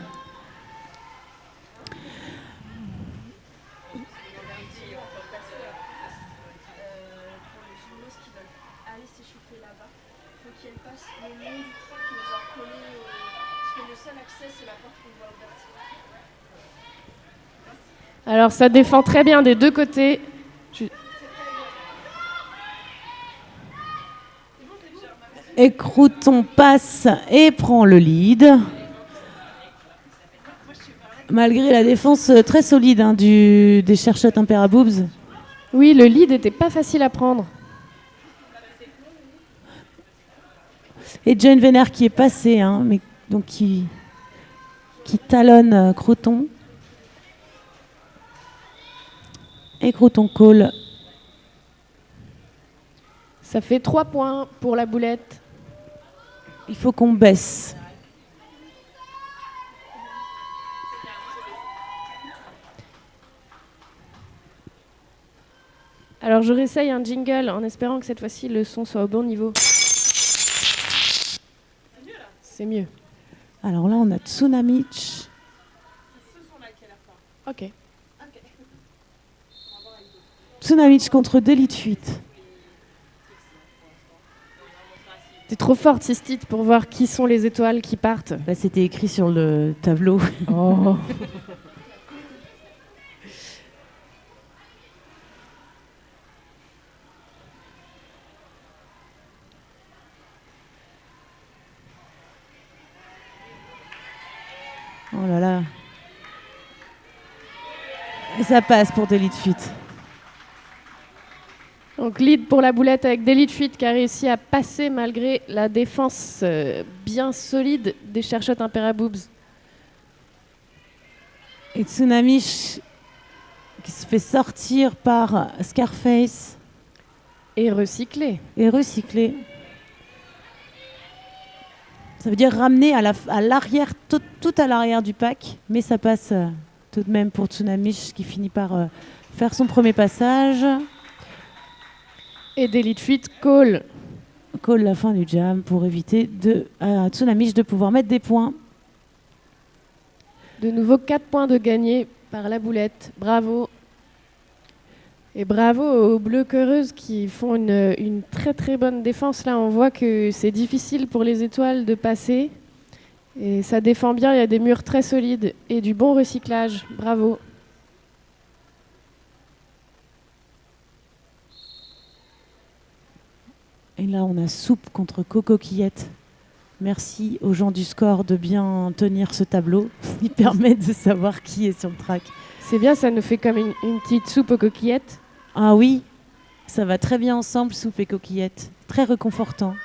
Alors ça défend très bien des deux côtés. Et Crouton passe et prend le lead. Malgré la défense très solide des cherchottes Imperaboobs. Oui, le lead n'était pas facile à prendre. Et Jane Venner qui est passé, mais donc qui talonne Crouton. Et Crouton call. Ça fait 3 points pour la boulette. Il faut qu'on baisse. Alors je réessaye un jingle en espérant que cette fois-ci le son soit au bon niveau. C'est mieux. Alors là, on a Tsunamich. Ok. Tsunamich contre Delete Fuite. T'es trop forte, Sistite, pour voir qui sont les étoiles qui partent. Là, c'était écrit sur le tableau. Oh. Oh là là. Et ça passe pour Delete Fuite. Donc lead pour la boulette avec Delete Fuite qui a réussi à passer malgré la défense bien solide des cherchottes Imperaboobs. Et Tsunamish qui se fait sortir par Scarface Et recyclé. et recyclé. Ça veut dire ramener à l'arrière, tout à l'arrière du pack, mais ça passe tout de même pour Tsunamish qui finit par faire son premier passage. Et Delete Fuite call. Call la fin du jam pour éviter à Tsunamish de pouvoir mettre des points. De nouveau 4 points de gagné par la boulette. Bravo. Et bravo aux Bleues Queureuses qui font une très très bonne défense. Là, on voit que c'est difficile pour les étoiles de passer. Et ça défend bien, il y a des murs très solides et du bon recyclage. Bravo. Et là, on a Soupe contre Cocoquillette. Merci aux gens du score de bien tenir ce tableau. Il permet de savoir qui est sur le track. C'est bien, ça nous fait comme une petite soupe aux coquillettes. Ah oui, ça va très bien ensemble, Soupe et Coquillette. Très réconfortant.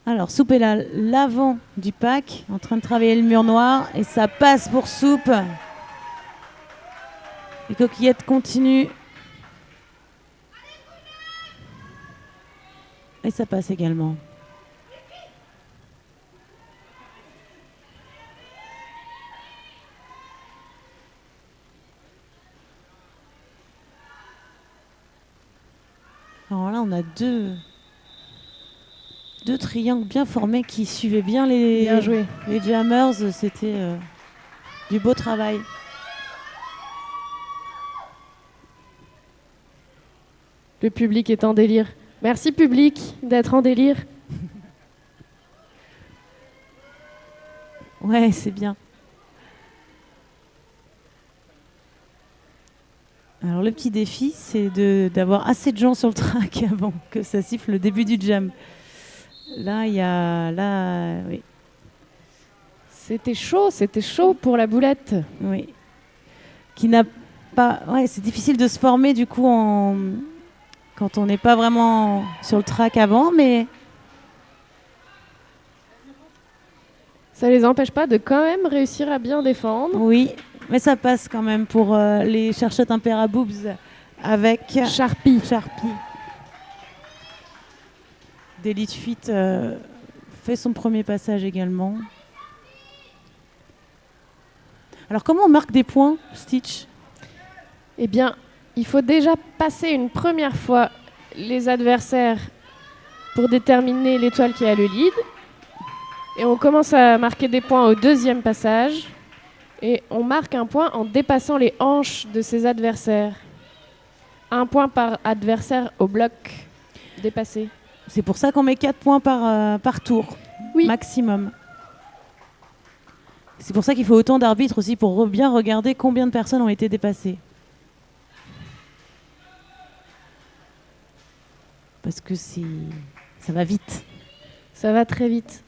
Alors, Soupe est là, l'avant du pack, en train de travailler le mur noir. Et ça passe pour Soupe. Et Coquillette continue. Et ça passe également. Alors là, on a deux triangles bien formés qui suivaient bien Bien joué. les jammers. C'était du beau travail. Le public est en délire. Merci public d'être en délire. Ouais, c'est bien. Alors le petit défi, c'est d'avoir assez de gens sur le track avant que ça siffle le début du jam. Là, il y a... Là, oui. C'était chaud pour la boulette. Oui. Qui n'a pas... Ouais, c'est difficile de se former du coup quand on n'est pas vraiment sur le track avant, mais... Ça les empêche pas de quand même réussir à bien défendre. Oui, mais ça passe quand même pour les cherchottes Imperaboobs avec Sharpie. Delete Fuite fait son premier passage également. Alors comment on marque des points, Stitch? Eh bien, il faut déjà passer une première fois les adversaires pour déterminer l'étoile qui a le lead. Et on commence à marquer des points au deuxième passage. Et on marque un point en dépassant les hanches de ses adversaires. Un point par adversaire au bloc dépassé. C'est pour ça qu'on met 4 points par tour, Oui. maximum. C'est pour ça qu'il faut autant d'arbitres aussi pour bien regarder combien de personnes ont été dépassées. Parce que ça va vite. Ça va très vite.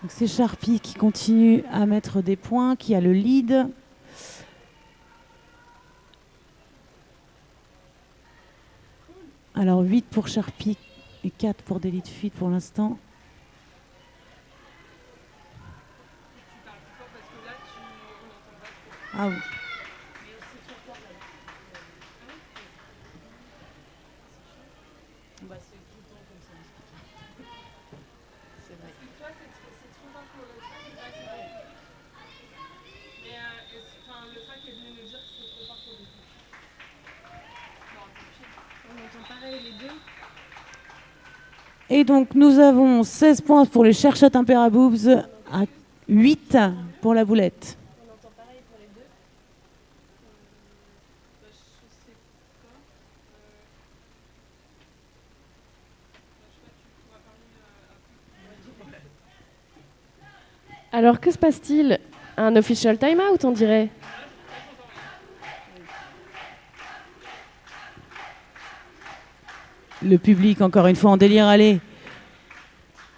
Donc c'est Sharpie qui continue à mettre des points, qui a le lead. Alors 8 pour Sharpie et 4 pour Delete Fuite pour l'instant. Ah oui. Et donc nous avons 16 points pour les Cherchot Imperaboobs à 8 pour la boulette. Alors que se passe-t-il? Un official time-out, on dirait. Le public, encore une fois, en délire, allez.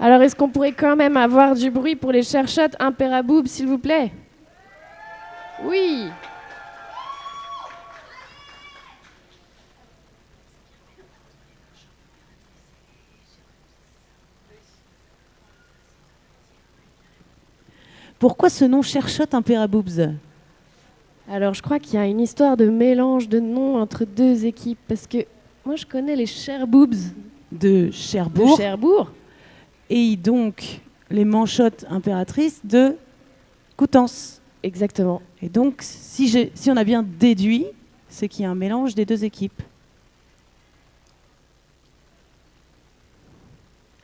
Alors est-ce qu'on pourrait quand même avoir du bruit pour les Cherchot Imperaboobs, s'il vous plaît? Oui. Pourquoi ce nom Cherchot Imperaboobs? Alors je crois qu'il y a une histoire de mélange de noms entre deux équipes, parce que moi je connais les Cherboobs De de Cherbourg. Cherbourg. Et donc les Manchottes Impératrices de Coutances. Exactement. Et donc, si on a bien déduit, c'est qu'il y a un mélange des deux équipes.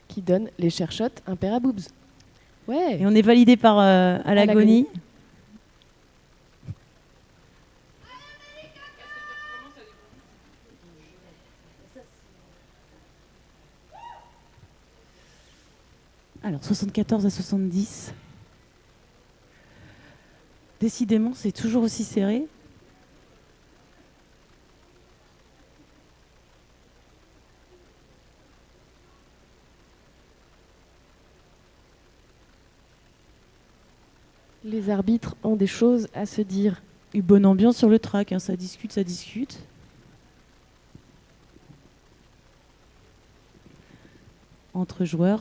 Qui donne les Cherchot Imperaboobs. Ouais. Et on est validé par Alagonie. Alors, 74 à 70. Décidément, c'est toujours aussi serré. Les arbitres ont des choses à se dire. Une bonne ambiance sur le track, hein, ça discute, ça discute. Entre joueurs.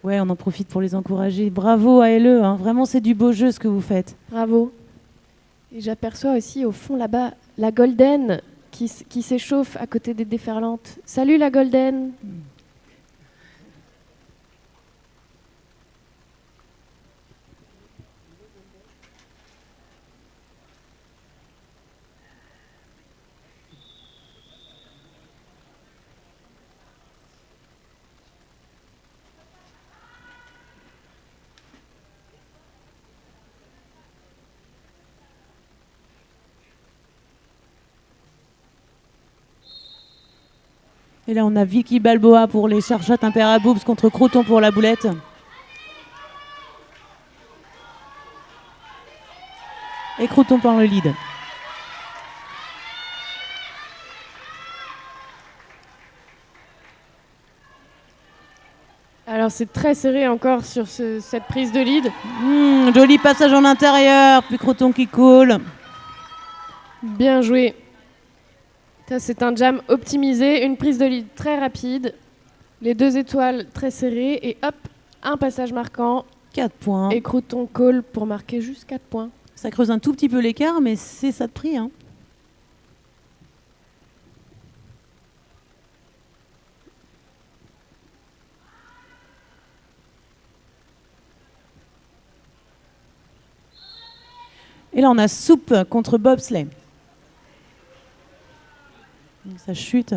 Ouais, on en profite pour les encourager. Bravo à LE, hein. Vraiment c'est du beau jeu ce que vous faites. Bravo. Et j'aperçois aussi au fond là-bas la Golden qui s'échauffe à côté des déferlantes. Salut la Golden. Et là on a Vicky Balboa pour les Cherchot Imperaboobs contre Croton pour la boulette. Et Croton prend le lead. Alors c'est très serré encore sur cette prise de lead. Joli passage en intérieur, puis Croton qui coule. Bien joué. Ça, c'est un jam optimisé, une prise de lead très rapide. Les 2 étoiles très serrées et hop, un passage marquant 4 points. et Crouton call pour marquer juste 4 points. Ça creuse un tout petit peu l'écart, mais c'est ça de prix. Hein. Et là, on a Soupe contre Bobsleigh. Donc, ça chute.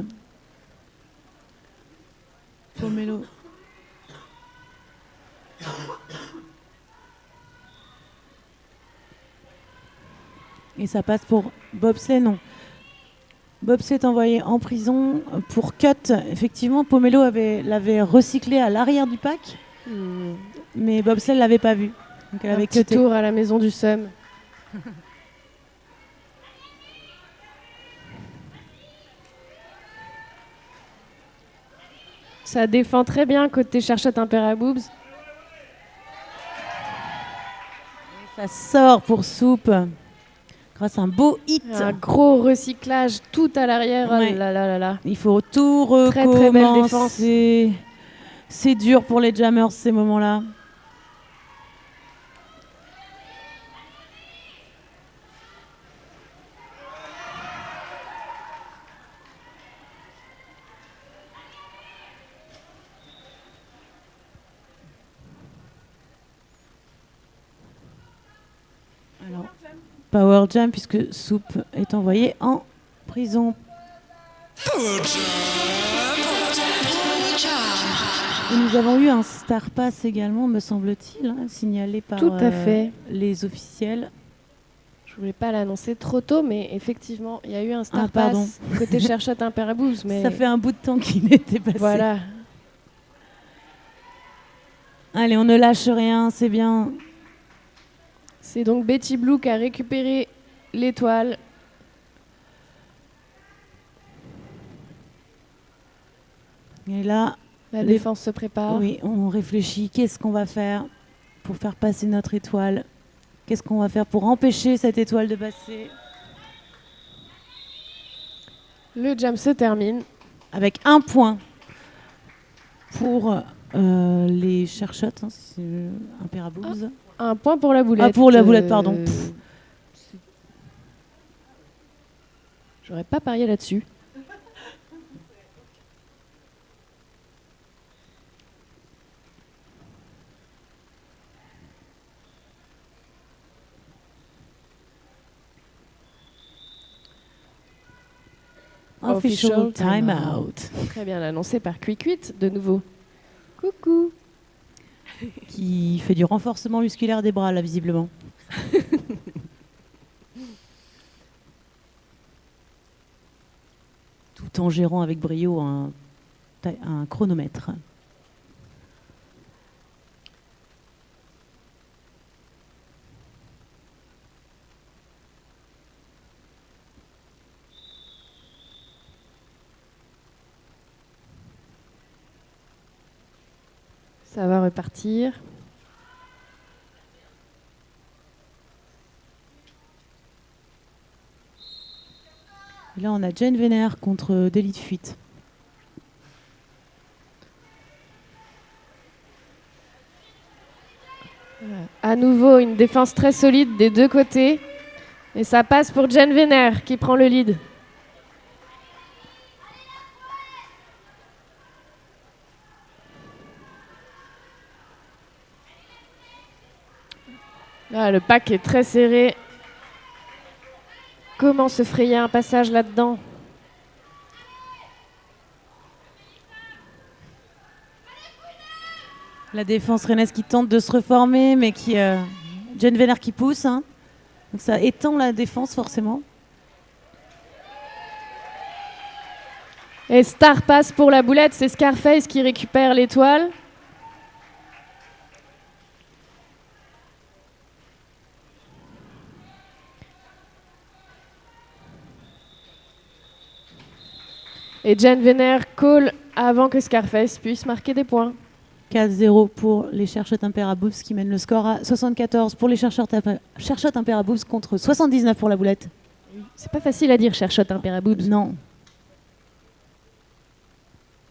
Pomelo. Et ça passe pour Bobsleigh, non. Bobsleigh est envoyé en prison pour cut. Effectivement, Pomelo l'avait recyclé à l'arrière du pack, mais Bobsleigh ne l'avait pas vu. Donc elle Un avait petit cuté. tour à la maison du Somme. Ça défend très bien côté Cherchot Imperaboobs. Ça sort pour Soupe grâce à un beau hit. Un gros recyclage tout à l'arrière. Ouais. Oh là là là là. Il faut tout Très, très belle recommencer. C'est dur pour les jammers ces moments-là. Alors, Power Jam puisque Soupe est envoyé en prison. Et nous avons eu un Star Pass également, me semble-t-il, hein, signalé par Tout à fait. les officiels. Je voulais pas l'annoncer trop tôt, mais effectivement, il y a eu un Star Ah, pardon. Pass côté Cherchot Imperaboobs. Mais Ça fait un bout de temps qu'il n'était passé. voilà. Allez, on ne lâche rien, c'est bien. C'est donc Betty Blue qui a récupéré l'étoile. Et là, La défense se prépare. oui, on réfléchit. Qu'est-ce qu'on va faire pour faire passer notre étoile? Qu'est-ce qu'on va faire pour empêcher cette étoile de passer? Le jam se termine. Avec un point pour les Cherchot, hein, c'est Imperaboobs. Un point pour la boulette. Ah, pour la boulette, pardon. J'aurais pas parié là-dessus. Official time out. Très bien annoncé par Quick de nouveau. Coucou. Qui fait du renforcement musculaire des bras, là, visiblement. Tout en gérant avec brio un chronomètre. Ça va repartir. Et là, on a Jane Vénère contre Délit de fuite. À nouveau, une défense très solide des deux côtés. Et ça passe pour Jane Vénère qui prend le lead. Là, le pack est très serré. Comment se frayer un passage là-dedans? La défense rennaise qui tente de se reformer, mais qui Jane Vénère qui pousse. Hein. Donc ça étend la défense forcément. Et Star passe pour la boulette, c'est Scarface qui récupère l'étoile. Et Jane Vénère call avant que Scarface puisse marquer des points. 4-0 pour les Cherchot Imperaboobs qui mènent le score à 74 pour les Cherchot Imperaboobs contre 79 pour la boulette. C'est pas facile à dire, Cherchot Imperaboobs. Non.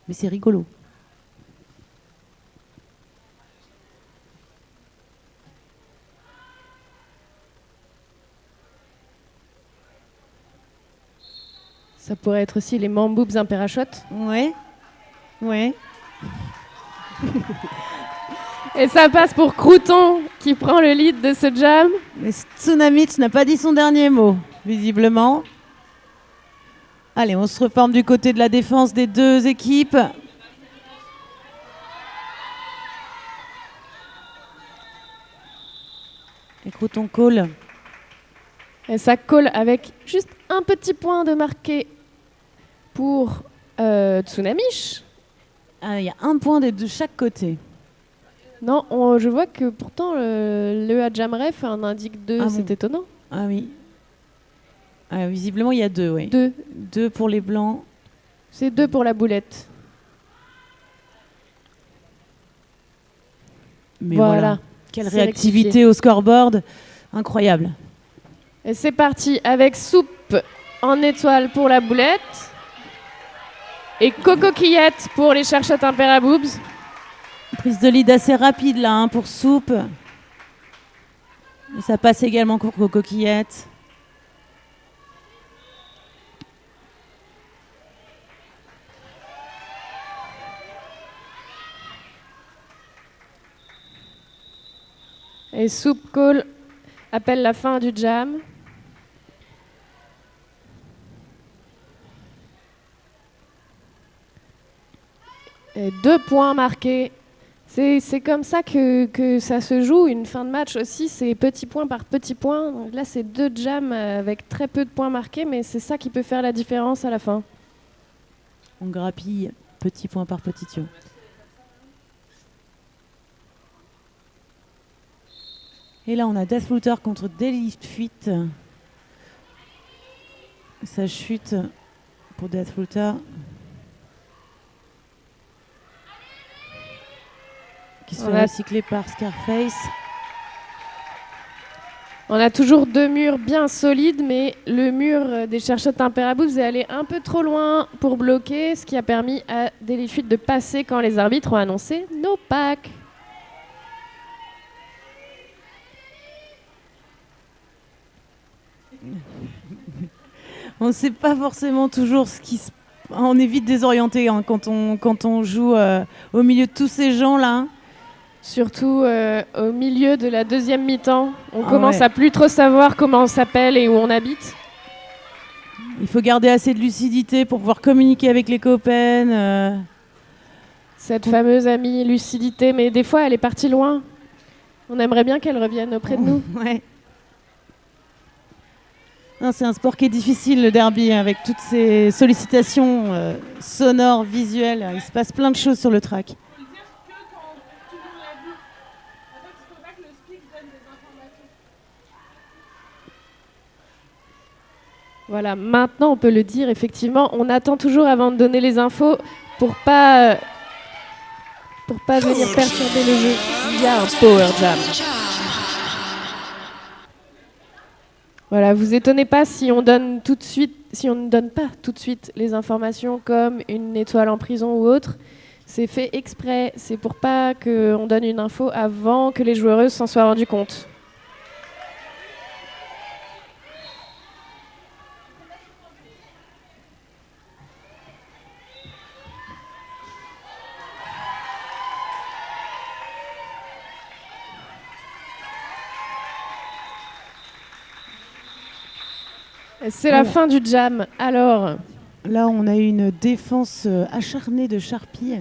Mais c'est rigolo. Ça pourrait être aussi les Mamboobs Imperachot. Ouais. Ouais. Et ça passe pour Crouton qui prend le lead de ce jam. Mais Tsunamich n'a pas dit son dernier mot, visiblement. Allez, on se reforme du côté de la défense des deux équipes. Et Crouton call. Et ça colle avec juste un petit point de marqué pour Tsunamich. Ah, il y a un point de chaque côté. Non, je vois que pourtant le Jamref en indique 2, Ah c'est bon. étonnant. Ah oui. Ah, visiblement, il y a 2, oui. 2, 2 pour les blancs. c'est 2 pour la boulette. Mais Voilà. voilà. Quelle C'est réactivité rectifié. au scoreboard. Incroyable. Et c'est parti avec Soupe en étoile pour la boulette et Cocoquillette pour les cherchettes Imperaboobs. Prise de lead assez rapide là hein, pour Soupe. Et ça passe également pour Cocoquillette. Et Soupe Call appelle la fin du jam. Et 2 points marqués. C'est comme ça que ça se joue. Une fin de match aussi, c'est petit point par petit point. Donc là, c'est 2 jams avec très peu de points marqués, mais c'est ça qui peut faire la différence à la fin. On grappille petit point par petit tuyau. Et là, on a Deathflooter contre Daily Fuite. Ça chute pour Deathflooter. Qui se fait recycler par Scarface. On a toujours 2 murs bien solides, mais le mur des cherchettes Imperaboobs est allé un peu trop loin pour bloquer, ce qui a permis à Daily Fuite de passer quand les arbitres ont annoncé no pack. On ne sait pas forcément toujours ce qui se... On est vite désorienté hein, quand on joue au milieu de tous ces gens-là. Surtout au milieu de la deuxième mi-temps. On Ah commence ouais. à plus trop savoir comment on s'appelle et où on habite. Il faut garder assez de lucidité pour pouvoir communiquer avec les copains. Cette fameuse amie lucidité, mais des fois elle est partie loin. On aimerait bien qu'elle revienne auprès de nous. Ouais. Non, c'est un sport qui est difficile, le derby, avec toutes ces sollicitations sonores, visuelles. Il se passe plein de choses sur le track. Voilà, maintenant on peut le dire, effectivement, on attend toujours avant de donner les infos pour pas venir perturber le jeu. Il y a un power jam. Voilà, vous étonnez pas si on donne tout de suite, si on ne donne pas tout de suite les informations comme une étoile en prison ou autre. C'est fait exprès, c'est pour pas qu'on donne une info avant que les joueuses s'en soient rendues compte. C'est la fin du jam. Alors, Là, on a eu une défense acharnée de Sharpie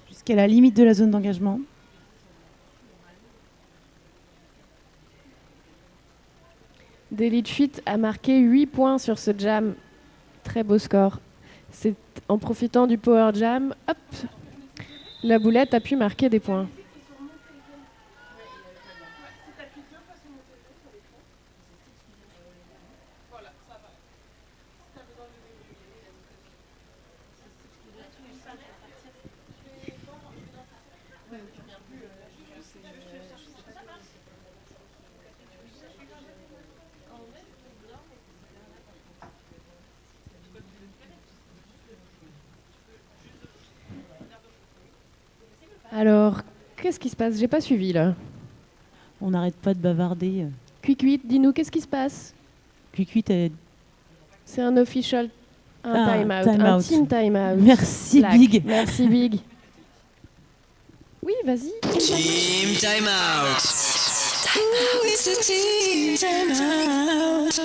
jusqu'à la limite de la zone d'engagement. Daily Fuite a marqué 8 points sur ce jam. Très beau score. C'est en profitant du power jam, hop, la boulette a pu marquer des points. Alors, qu'est-ce qui se passe? J'ai pas suivi là. On n'arrête pas de bavarder. Cuicuit, dis-nous, qu'est-ce qui se passe? Cuicuit est C'est un official, un Ah, time-out, time un out. team time-out. Merci Slack. Big. Merci Big. Oui, vas-y. Team Time Out. Ooh, it's a team time out.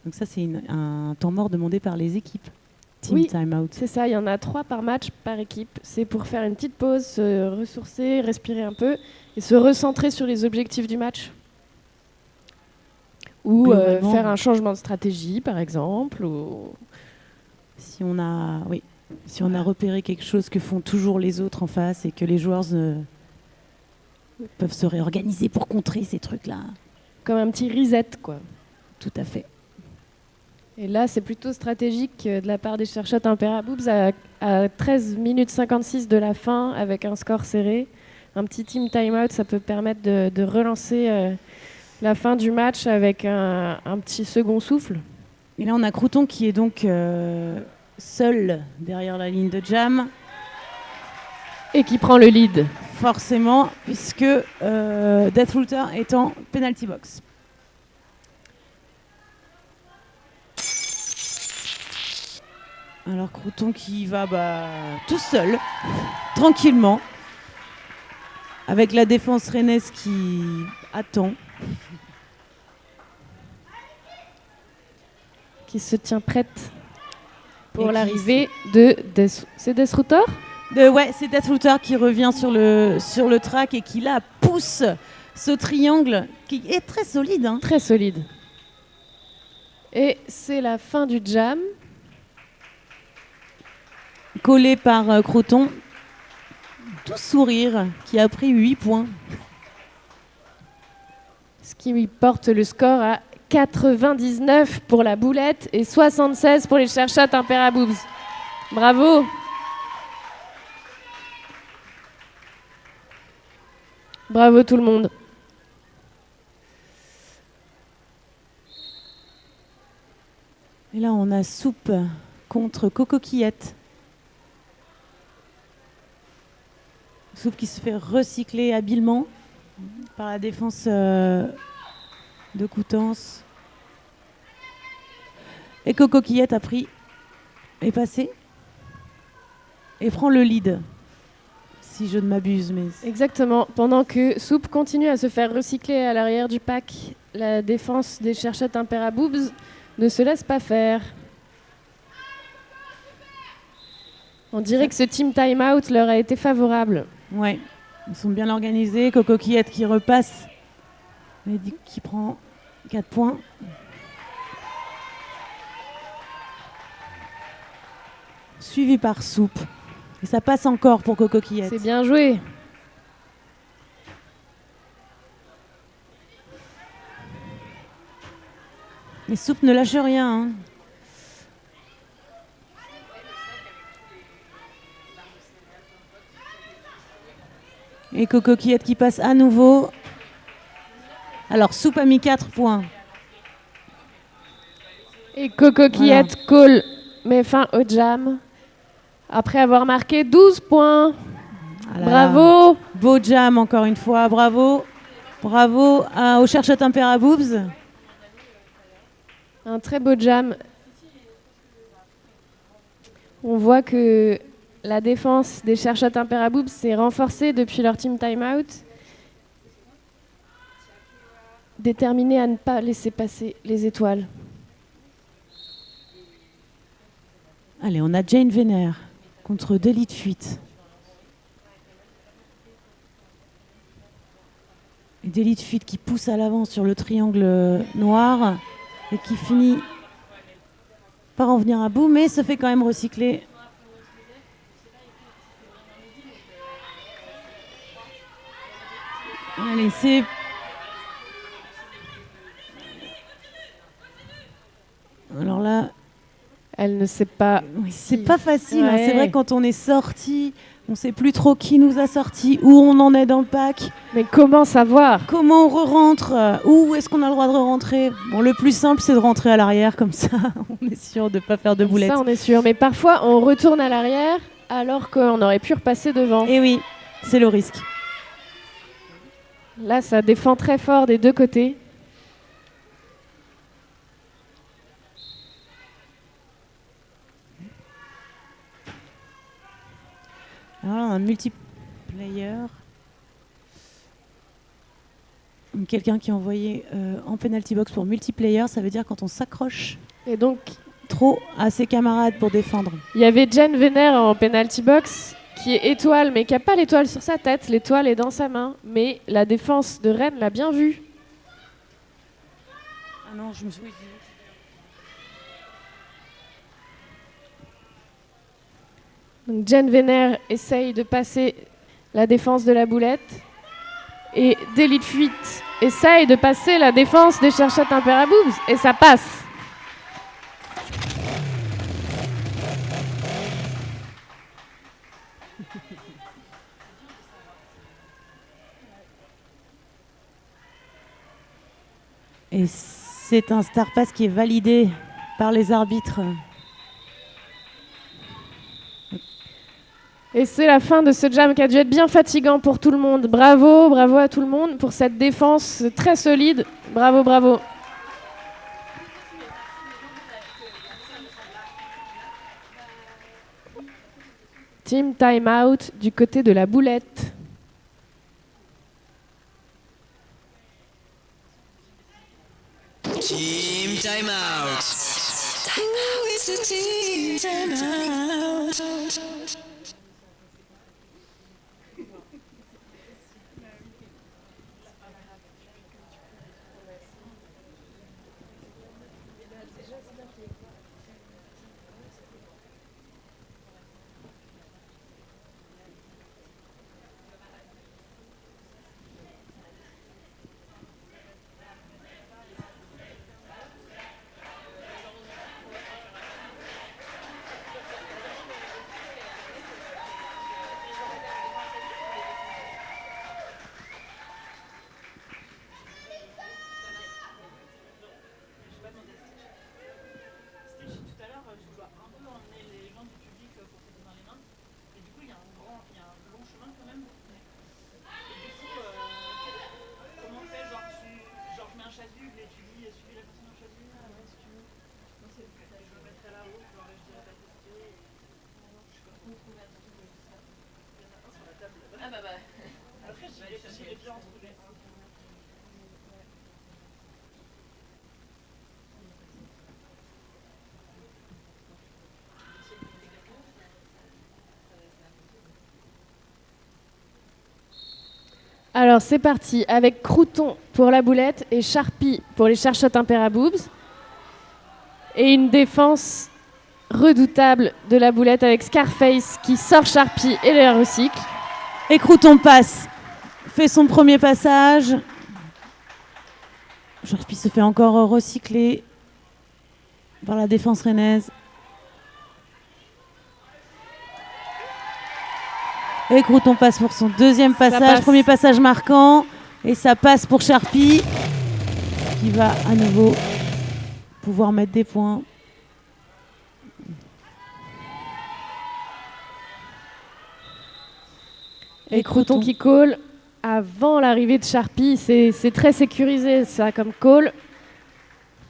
Donc ça c'est un temps mort demandé par les équipes. Team Oui. time out. C'est ça, il y en a 3 par match, par équipe. C'est pour faire une petite pause, se ressourcer, respirer un peu et se recentrer sur les objectifs du match. Ou Globalement. faire un changement de stratégie, par exemple. Ou... Si on a repéré quelque chose que font toujours les autres en face et que les joueurs peuvent se réorganiser pour contrer ces trucs-là. Comme un petit reset, quoi. Tout à fait. Et là, c'est plutôt stratégique de la part des chercheurs Imperaboobs à 13 minutes 56 de la fin, avec un score serré. Un petit team timeout, ça peut permettre de relancer la fin du match avec un petit second souffle. Et là, on a Crouton qui est donc seul derrière la ligne de jam, Et qui prend le lead. forcément, puisque Deathrouter est en penalty box. Alors Crouton qui va tout seul, tranquillement, avec la défense rennaise qui attend. Qui se tient prête pour Et l'arrivée de c'est Deathrouter. Ouais, c'est Deathrouter qui revient sur le track et qui là pousse ce triangle qui est très solide. Hein. Très solide. Et c'est la fin du jam. Collé par Crouton. Tout sourire, qui a pris 8 points. Ce qui lui porte le score à 99 pour la boulette et 76 pour les chercheurs Imperaboobs. Bravo. Bravo tout le monde. Et là, on a Soupe contre Cocoquillette. Soupe qui se fait recycler habilement par la défense de Coutances. Et Cocoquillette est passé et prend le lead, si je ne m'abuse. Mais Exactement. Pendant que Soupe continue à se faire recycler à l'arrière du pack, la défense des chercheurs Imperaboobs ne se laisse pas faire. On dirait que ce team timeout leur a été favorable. ouais, ils sont bien organisés. Cocoquillette qui repasse, mais qui prend 4 points. Suivi par Soupe. Et ça passe encore pour Cocoquillette. C'est bien joué. Mais Soupe ne lâche rien. Hein. Et Cocoquillette qui passe à nouveau. Alors Soupe a mis 4 points. Et Cocoquillette call met fin au jam après avoir marqué 12 points. Ah là là. Bravo. Beau jam encore une fois. Bravo. Bravo aux chercheurs Imperaboobs. Un très beau jam. On voit que la défense des chercheurs Imperaboobs s'est renforcée depuis leur team timeout. Déterminée à ne pas laisser passer les étoiles. Allez, on a Jane Vénère contre Délit de fuite. Et Délit de fuite qui pousse à l'avant sur le triangle noir et qui finit par en venir à bout, mais se fait quand même recycler. Allez, c'est... Alors là, Elle ne sait pas. c'est pas facile. Hein. Ouais. C'est vrai, quand on est sorti, on ne sait plus trop qui nous a sorti, où on en est dans le pack, Mais comment savoir? comment on re-rentre, où est-ce qu'on a le droit de re-rentrer. Bon, le plus simple, c'est de rentrer à l'arrière, comme ça, on est sûr de ne pas faire de boulettes. Ça, on est sûr. Mais parfois, on retourne à l'arrière alors qu'on aurait pu repasser devant. Et oui, c'est le risque. Là, ça défend très fort des deux côtés. Alors, un multiplayer. Quelqu'un qui est envoyé en penalty box pour multiplayer, ça veut dire quand on s'accroche Et donc, trop à ses camarades pour défendre. il y avait Jen Venner en penalty box qui est étoile, mais qui n'a pas l'étoile sur sa tête. L'étoile est dans sa main. Mais la défense de Rennes l'a bien vue. Ah non, je me suis dit. Donc Jen Venner essaye de passer la défense de la boulette. Et D'Élite Fuite essaye de passer la défense des Cherchettes Imperaboobs. Et ça passe. Et c'est un Star Pass qui est validé par les arbitres. Et c'est la fin de ce jam qui a dû être bien fatigant pour tout le monde. Bravo, bravo à tout le monde pour cette défense très solide. Bravo, bravo. Team time out du côté de la boulette. Team time out. Ooh, it's a team time out. Alors c'est parti avec Crouton pour la boulette et Sharpie pour les Cherchettes Imperaboobs. Et une défense redoutable de la boulette avec Scarface qui sort Sharpie et les recycle. Et Crouton passe, fait son premier passage. Sharpie se fait encore recycler par la défense rennaise. Et Crouton passe pour son deuxième passage, premier passage marquant. Et ça passe pour Sharpie, qui va à nouveau pouvoir mettre des points. Et Crouton qui call avant l'arrivée de Sharpie. C'est très sécurisé ça comme call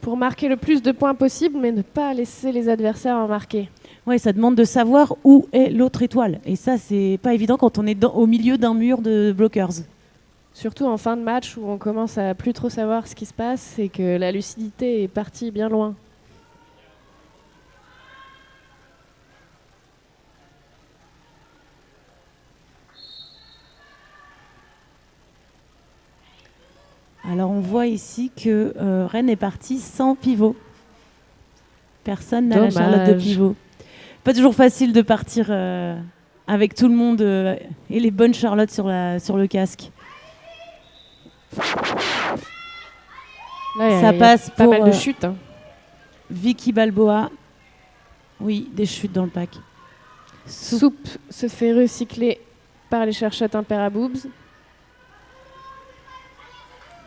pour marquer le plus de points possible, mais ne pas laisser les adversaires en marquer. Oui, ça demande de savoir où est l'autre étoile. Et ça, c'est pas évident quand on est au milieu d'un mur de blockers. Surtout en fin de match où on commence à plus trop savoir ce qui se passe et que la lucidité est partie bien loin. Alors on voit ici que Rennes est parti sans pivot. Personne n'a la Charlotte de pivot. Pas toujours facile de partir avec tout le monde et les bonnes Charlottes sur le casque. Là, ça passe pas pour mal de chutes. Vicky Balboa. Oui, des chutes dans le pack. Soupe se fait recycler par les Cherchettes Imperaboobs.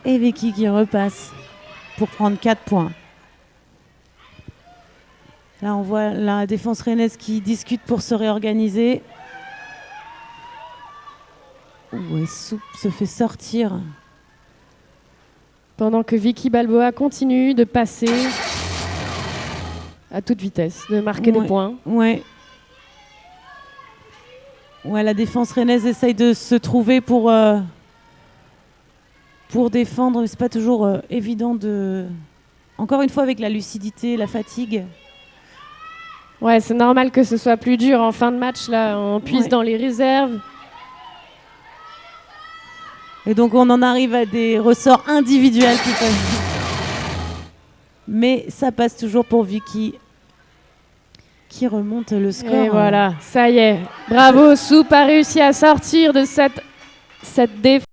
Et Vicky qui repasse pour prendre 4 points. Là, on voit la défense rennaise qui discute pour se réorganiser. Ouais, Soupe se fait sortir Pendant que Vicky Balboa continue de passer à toute vitesse, de marquer des points. Ouais. Ouais, la défense rennaise essaye de se trouver pour défendre, mais c'est pas toujours évident de... Encore une fois, avec la lucidité, la fatigue. Ouais, c'est normal que ce soit plus dur en fin de match. Là, on puise dans les réserves. Et donc, on en arrive à des ressorts individuels qui peuvent... Mais ça passe toujours pour Vicky, qui remonte le score. Et voilà, ça y est. Bravo, Soupe a réussi à sortir de cette défaite.